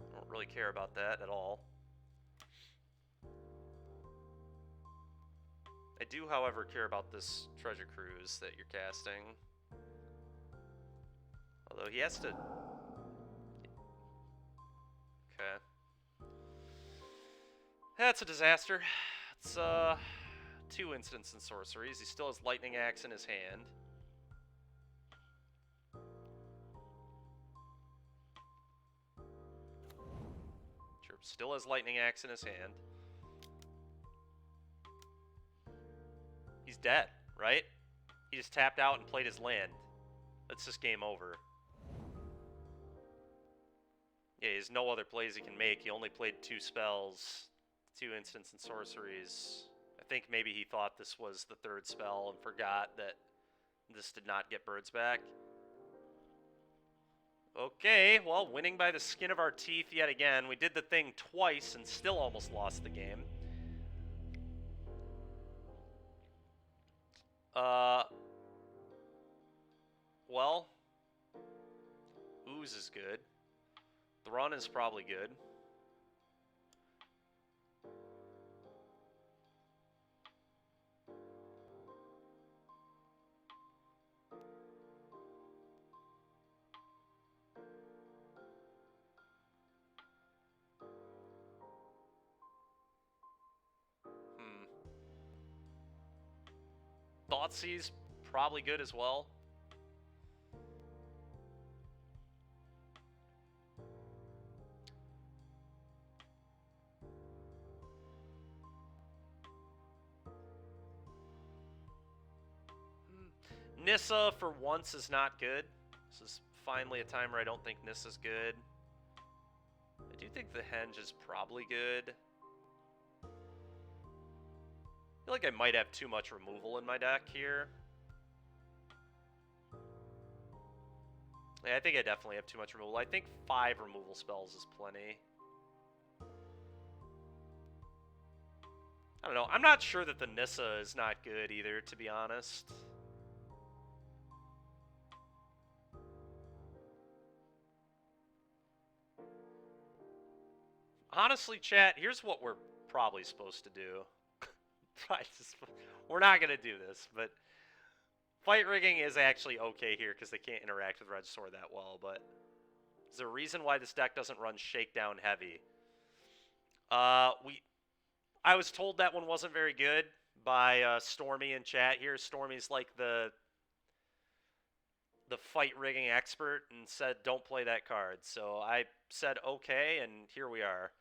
I don't really care about that at all. I do, however, care about this Treasure Cruise that you're casting. Although he has to... Okay. That's a disaster. It's, 2 instants and sorceries. He still has Lightning Axe in his hand. Sure, still has Lightning Axe in his hand. He's dead, right? He just tapped out and played his land. That's just game over. Yeah, he has no other plays he can make. He only played 2 spells, 2 instants and sorceries. I think maybe he thought this was the 3rd spell and forgot that this did not get birds back. Okay, well, winning by the skin of our teeth yet again. We did the thing twice and still almost lost the game. Well, Ooze is good. Thrun is probably good. Thoughtseize, probably good as well. Nissa, for once, is not good. This is finally a time where I don't think Nissa's good. I do think the Henge is probably good. I feel like I might have too much removal in my deck here. Yeah, I think I definitely have too much removal. I think 5 removal spells is plenty. I don't know. I'm not sure that the Nissa is not good either, to be honest. Honestly, chat, here's what we're probably supposed to do. We're not going to do this, but fight rigging is actually okay here because they can't interact with Regisaur that well, but is there a reason why this deck doesn't run Shakedown Heavy? I was told that one wasn't very good by Stormy in chat here. Stormy's like the fight rigging expert and said don't play that card. So I said okay, and here we are.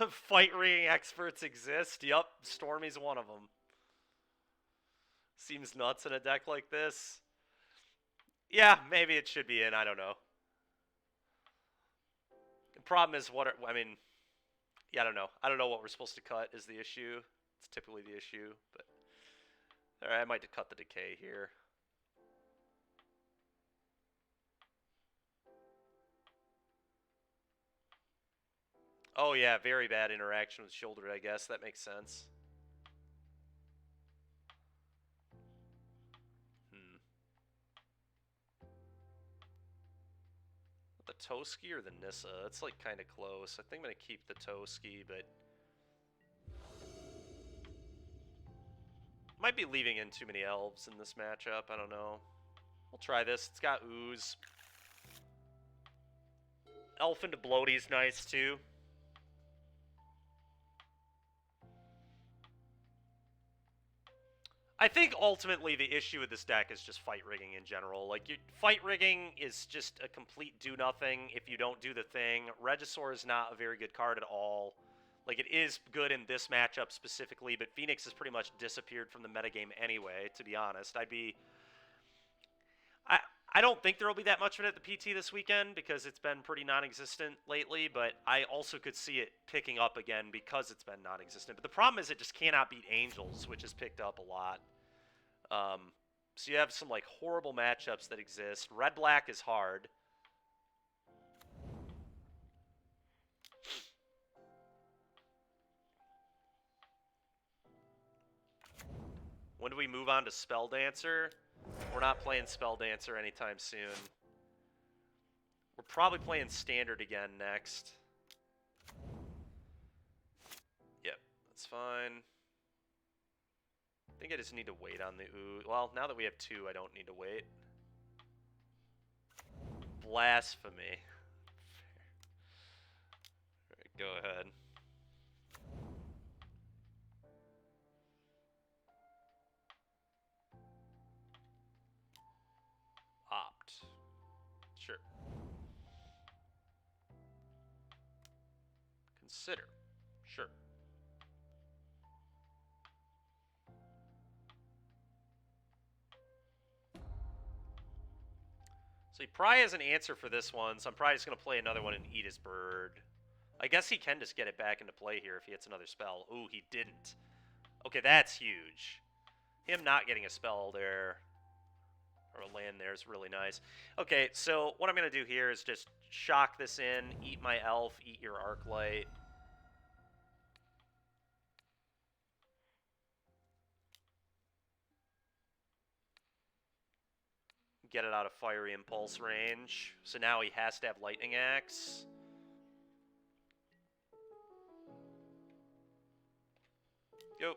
Fight rigging experts exist. Yup, Stormy's one of them. Seems nuts in a deck like this. Yeah, maybe it should be in. I don't know. The problem is I mean, yeah, I don't know. I don't know what we're supposed to cut is the issue. It's typically the issue, but all right, I might cut the decay here. Oh yeah, very bad interaction with Shoulder, I guess. That makes sense. The Toski or the Nissa? It's like kind of close. I think I'm going to keep the Toski, but might be leaving in too many elves in this matchup. I don't know. We'll try this. It's got Ooze. Elf into Bloaty's nice too. I think ultimately the issue with this deck is just fight rigging in general. Like, fight rigging is just a complete do-nothing if you don't do the thing. Regisaur is not a very good card at all. Like, it is good in this matchup specifically, but Phoenix has pretty much disappeared from the metagame anyway, to be honest. I don't think there will be that much of it at the PT this weekend because it's been pretty non-existent lately, but I also could see it picking up again because it's been non-existent. But the problem is it just cannot beat Angels, which has picked up a lot. So you have some like horrible matchups that exist. Red-black is hard. When do we move on to Spell Dancer? We're not playing Spell Dancer anytime soon. We're probably playing Standard again next. Yep, that's fine. I think I just need to wait on the Ooze. Well, now that we have 2, I don't need to wait. Blasphemy. Alright, go ahead. Opt. Sure. Consider. Sure. So he probably has an answer for this one, so I'm probably just going to play another one and eat his bird. I guess he can just get it back into play here if he hits another spell. Ooh, he didn't. Okay, that's huge. Him not getting a spell there, or a land there, is really nice. Okay, so what I'm going to do here is just shock this in, eat my elf, eat your Arclight. Get it out of Fiery Impulse range. So now he has to have Lightning Axe. Go.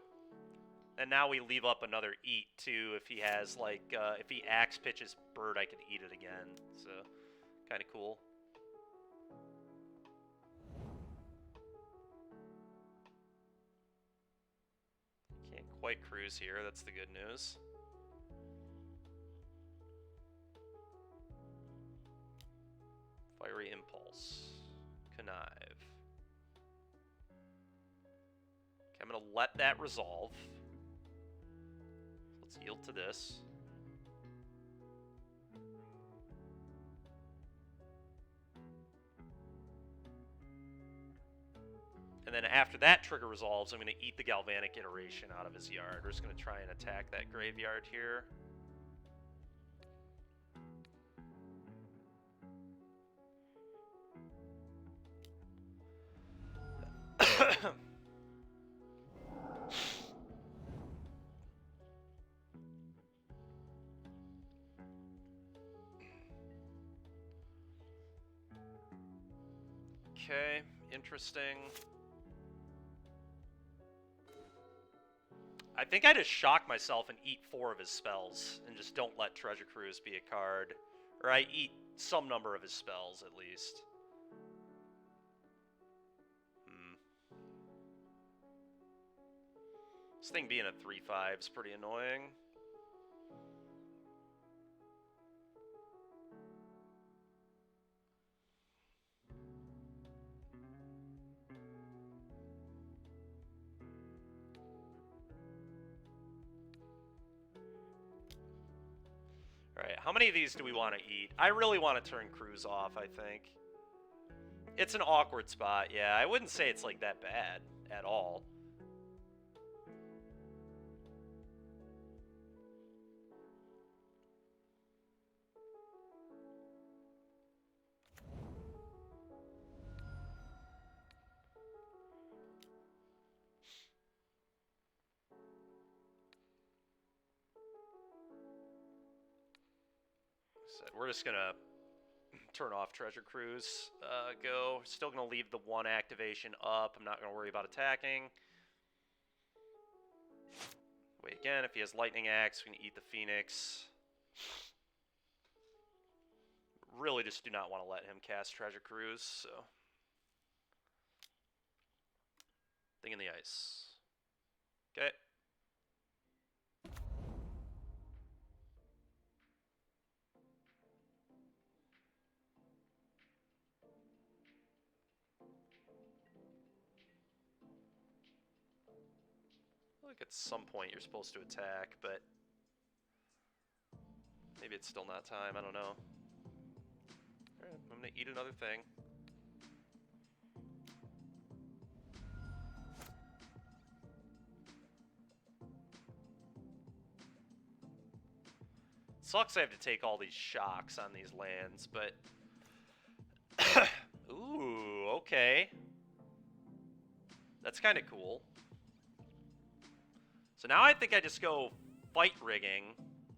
And now we leave up another eat, too, if he has, like, if he Axe pitches Bird, I can eat it again. So Kind of cool. Can't quite cruise here, that's the good news. Fiery Impulse. Connive. Okay, I'm gonna let that resolve. Let's yield to this. And then after that trigger resolves, I'm going to eat the Galvanic Iteration out of his yard. We're just going to try and attack that graveyard here. Okay, interesting. I think I just shock myself and eat 4 of his spells and just don't let Treasure Cruise be a card. Or I eat some number of his spells at least. This thing being a 3/5 is pretty annoying. Alright, how many of these do we want to eat? I really want to turn Cruise off, I think. It's an awkward spot, yeah. I wouldn't say it's like that bad at all. We're just gonna turn off Treasure Cruise. Go. Still gonna leave the 1 activation up. I'm not gonna worry about attacking. Wait again. If he has Lightning Axe, we can eat the Phoenix. Really just do not want to let him cast Treasure Cruise, so. Thing in the ice. Okay. Like at some point you're supposed to attack, but maybe it's still not time, I don't know. Alright, I'm gonna eat another thing. Sucks I have to take all these shocks on these lands, but... Ooh, okay. That's kind of cool. So now I think I just go Fight Rigging.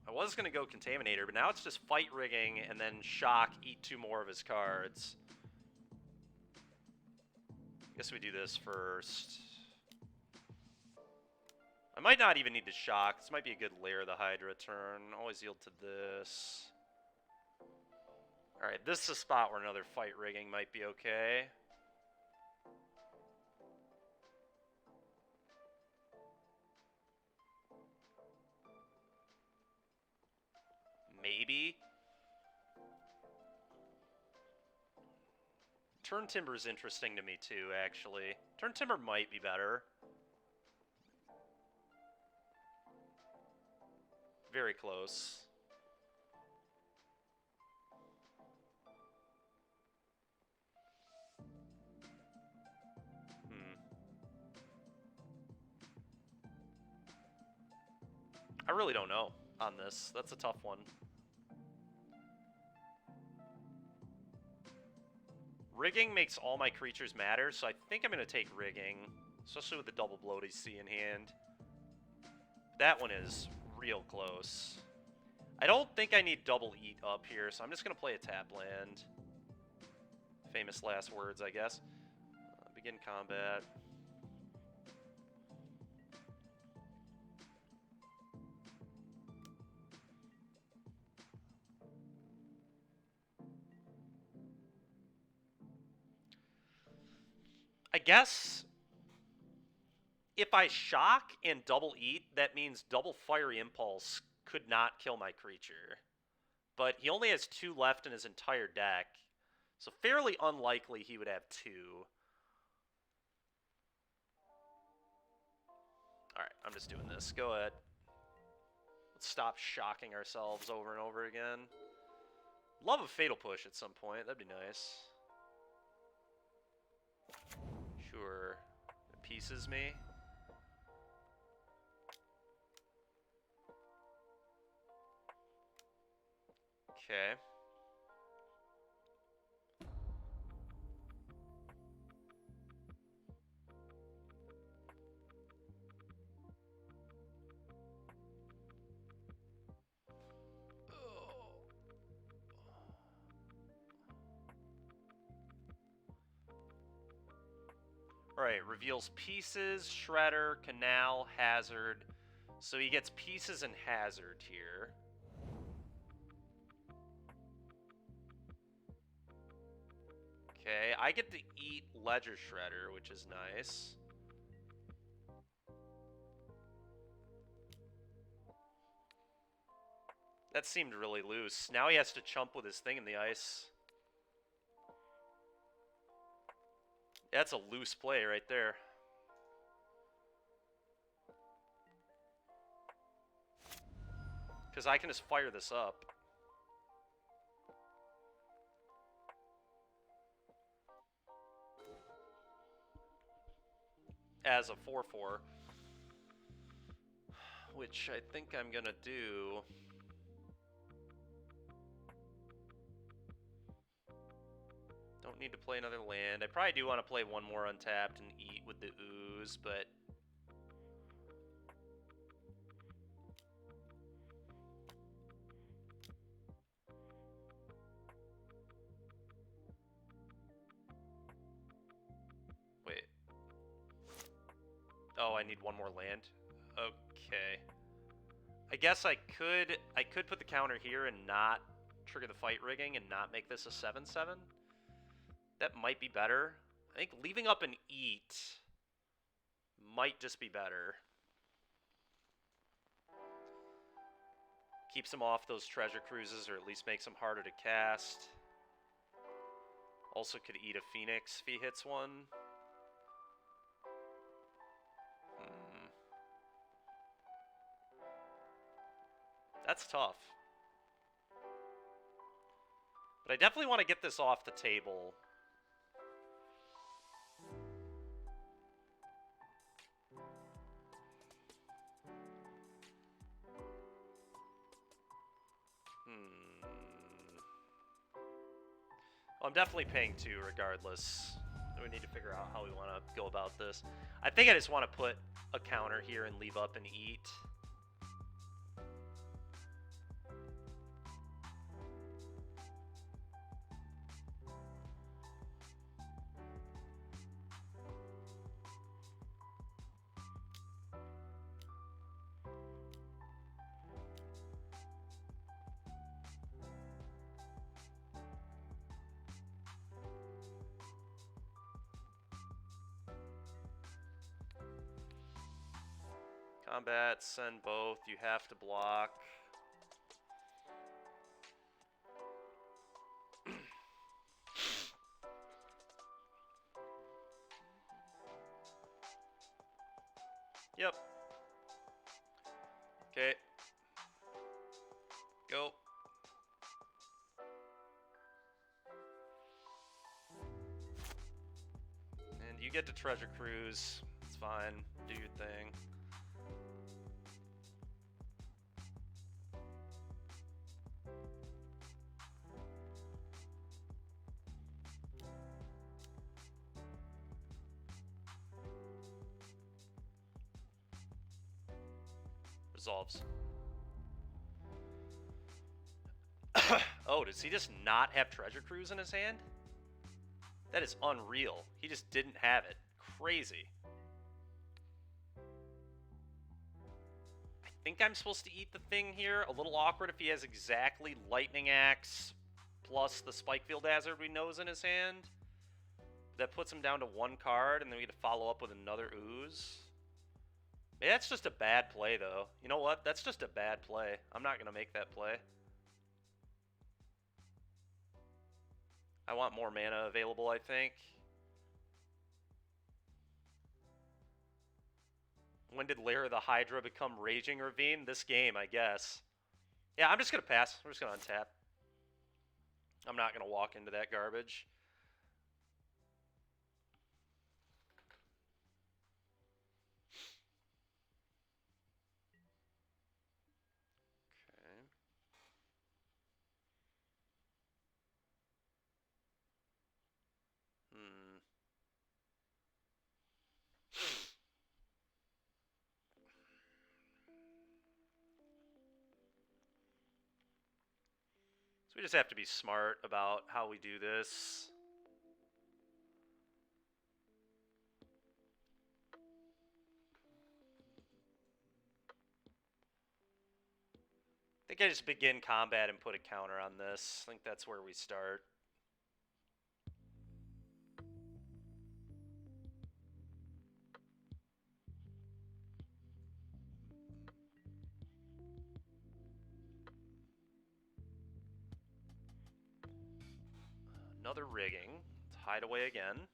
I was going to go Contaminator, but now it's just Fight Rigging and then Shock, eat 2 more of his cards. I guess we do this first. I might not even need to Shock. This might be a good Lair the Hydra turn. Always yield to this. Alright, this is a spot where another Fight Rigging might be okay. Maybe. Turn Timber is interesting to me too, actually. Turn Timber might be better. Very close. I really don't know on this. That's a tough one. Rigging makes all my creatures matter, so I think I'm going to take Rigging, especially with the double Bloody Sea in hand. That one is real close. I don't think I need double Eat up here, so I'm just going to play a tap land. Famous last words, I guess. Begin combat. I guess if I shock and double eat, that means double Fiery Impulse could not kill my creature. But he only has 2 left in his entire deck, so fairly unlikely he would have 2. Alright, I'm just doing this. Go ahead. Let's stop shocking ourselves over and over again. Love a Fatal Push at some point. That'd be nice. Sure. It pieces me. Okay. Alright, reveals pieces, Shredder, Canal, Hazard. So he gets pieces and Hazard here. Okay, I get to eat Ledger Shredder, which is nice. That seemed really loose. Now he has to chump with his thing in the ice. That's a loose play right there. Because I can just fire this up. As a 4/4. Which I think I'm gonna do. Don't need to play another land. I probably do want to play one more untapped and eat with the ooze, but... Wait. Oh, I need one more land? Okay. I guess I could put the counter here and not trigger the fight rigging and not make this a 7/7. That might be better. I think leaving up an eat might just be better. Keeps him off those treasure cruises, or at least makes him harder to cast. Also could eat a Phoenix if he hits one. That's tough. But I definitely want to get this off the table. Well, I'm definitely paying 2 regardless. We need to figure out how we want to go about this. I think I just want to put a counter here and leave up and eat. Combat, send both. You have to block. Yep. Okay. Go. And you get to Treasure Cruise. It's fine. Do your thing. Resolves. Oh, does he just not have Treasure Cruise in his hand? That is unreal. He just didn't have it. Crazy. I think I'm supposed to eat the thing here. A little awkward if he has exactly Lightning Axe plus the Spikefield Hazard we know is in his hand. That puts him down to 1 card, and then we get to follow up with another ooze. Maybe that's just a bad play, though. You know what? That's just a bad play. I'm not going to make that play. I want more mana available, I think. When did Lair of the Hydra become Raging Ravine? This game, I guess. Yeah, I'm just going to pass. I'm just going to untap. I'm not going to walk into that garbage. Okay. So we just have to be smart about how we do this. I think I just begin combat and put a counter on this. I think that's where we start. Another rigging. Let's hide away again.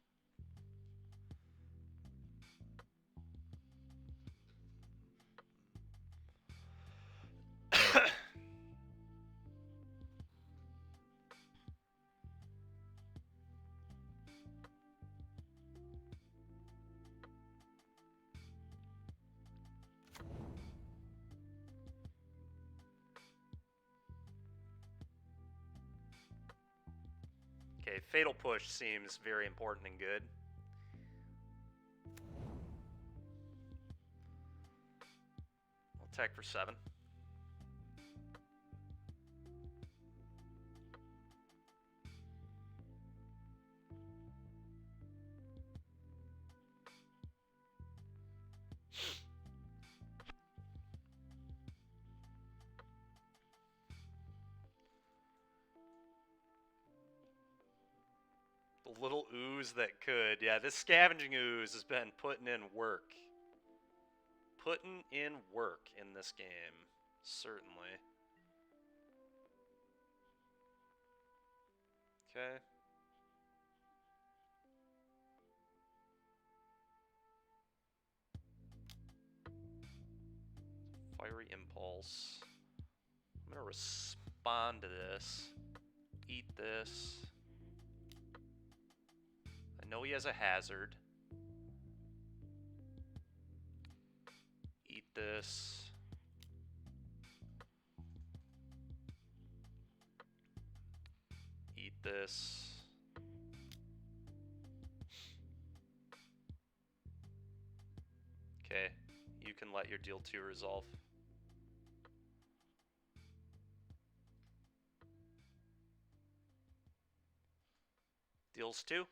Okay, Fatal Push seems very important and good. I'll attack for 7. The little ooze that could. Yeah, this Scavenging Ooze has been putting in work. Putting in work in this game. Certainly. Okay. Fiery Impulse. I'm going to respond to this. Eat this. I know he has a hazard. Eat this. Eat this. Okay, you can let your deal 2 resolve. Deals 2.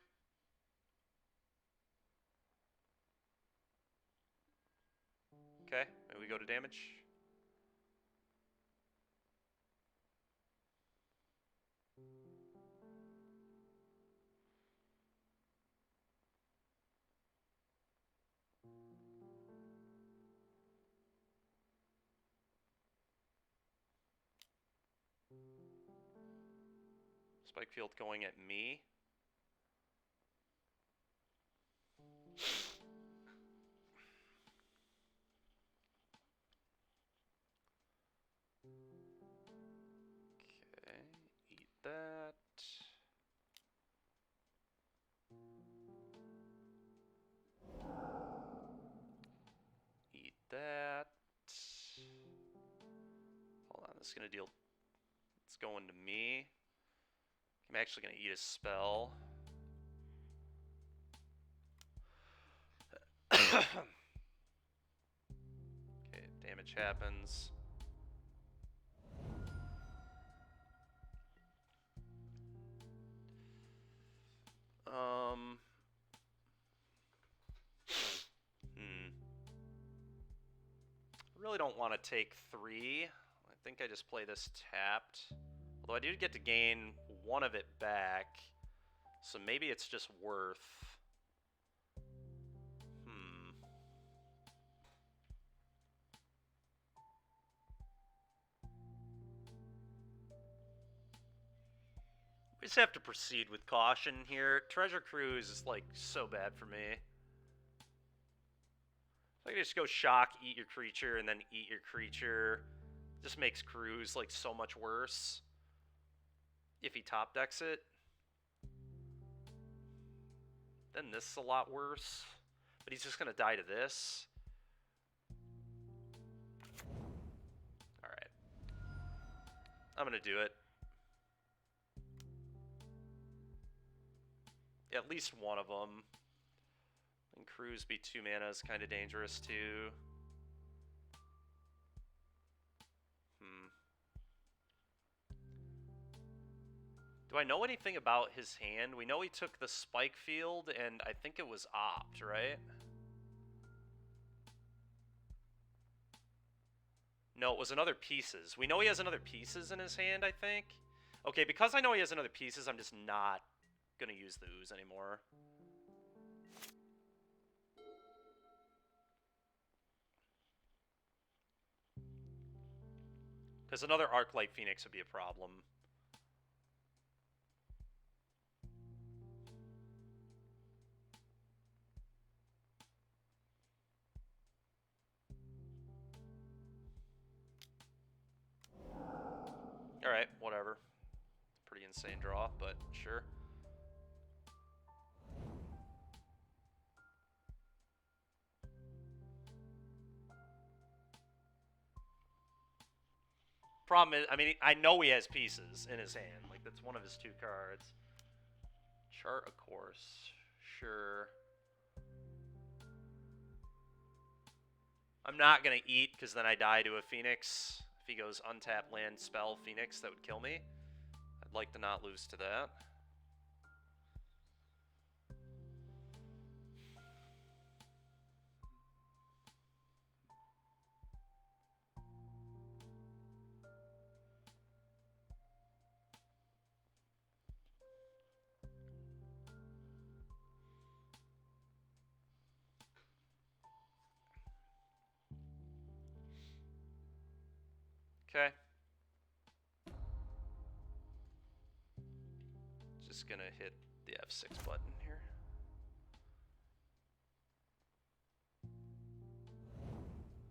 Okay, maybe we go to damage. Spike Field going at me. Okay, eat that. Eat that. Hold on, this is gonna deal. It's going to me. I'm actually gonna eat a spell. Okay, damage happens. I really don't want to take 3. I think I just play this tapped. Although I do get to gain 1 of it back. So maybe it's just worth... We just have to proceed with caution here. Treasure Cruise is, like, so bad for me. I can just go shock, eat your creature, and then eat your creature. Just makes Cruise, like, so much worse. If he top decks it. Then this is a lot worse. But he's just gonna die to this. Alright. I'm gonna do it. At least one of them. And Cruise be 2 mana is kind of dangerous too. Do I know anything about his hand? We know he took the Spike Field, and I think it was Opt, right? No, it was another Pieces. We know he has another Pieces in his hand, I think. Okay, because I know he has another Pieces, I'm just not gonna use the Ooze anymore. Because another Arclight Phoenix would be a problem. Alright, whatever. Pretty insane draw, but sure. Problem is, I mean, I know he has Pieces in his hand. Like, that's one of his 2 cards. Chart a Course. Sure. I'm not going to eat, because then I die to a Phoenix. If he goes untap land, spell, Phoenix, that would kill me. I'd like to not lose to that. Okay. Just gonna hit the F6 button here.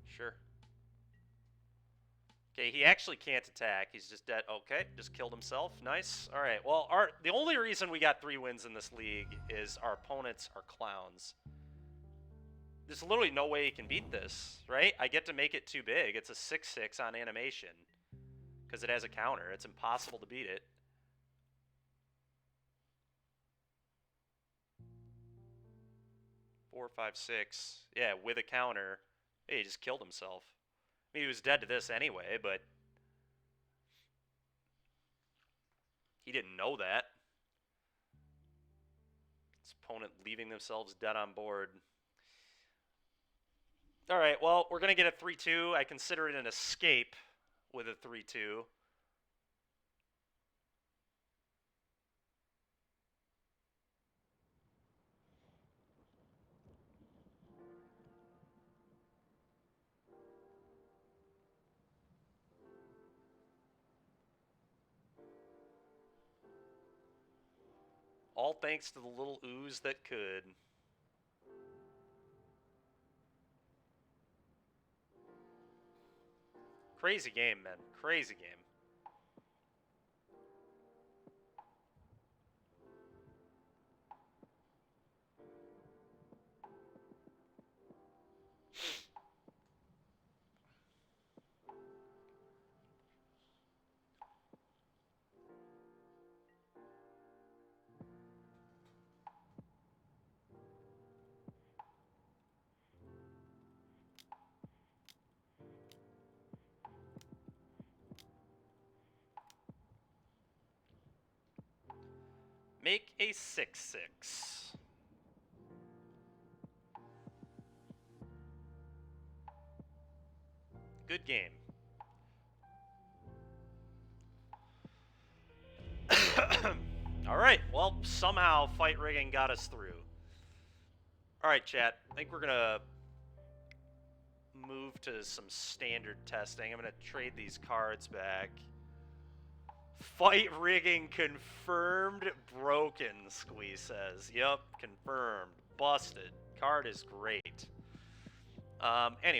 Sure. Okay, he actually can't attack. He's just dead. Okay, just killed himself. Nice. All right. Well, the only reason we got 3 wins in this league is our opponents are clowns. There's literally no way he can beat this, right? I get to make it too big. It's a 6/6 on animation because it has a counter. It's impossible to beat it. Four, 5, 6. Yeah, with a counter. Hey, he just killed himself. I mean, he was dead to this anyway, but he didn't know that. His opponent leaving themselves dead on board. All right, well, we're going to get a 3-2. I consider it an escape with a 3-2. All thanks to the little ooze that could. Crazy game, man. Crazy game. Make a 6/6. Good game. Alright, well, somehow fight rigging got us through. Alright, chat. I think we're gonna move to some standard testing. I'm gonna trade these cards back. Fight rigging confirmed broken, Squeeze says. Yep, confirmed. Busted. Card is great. Anyway.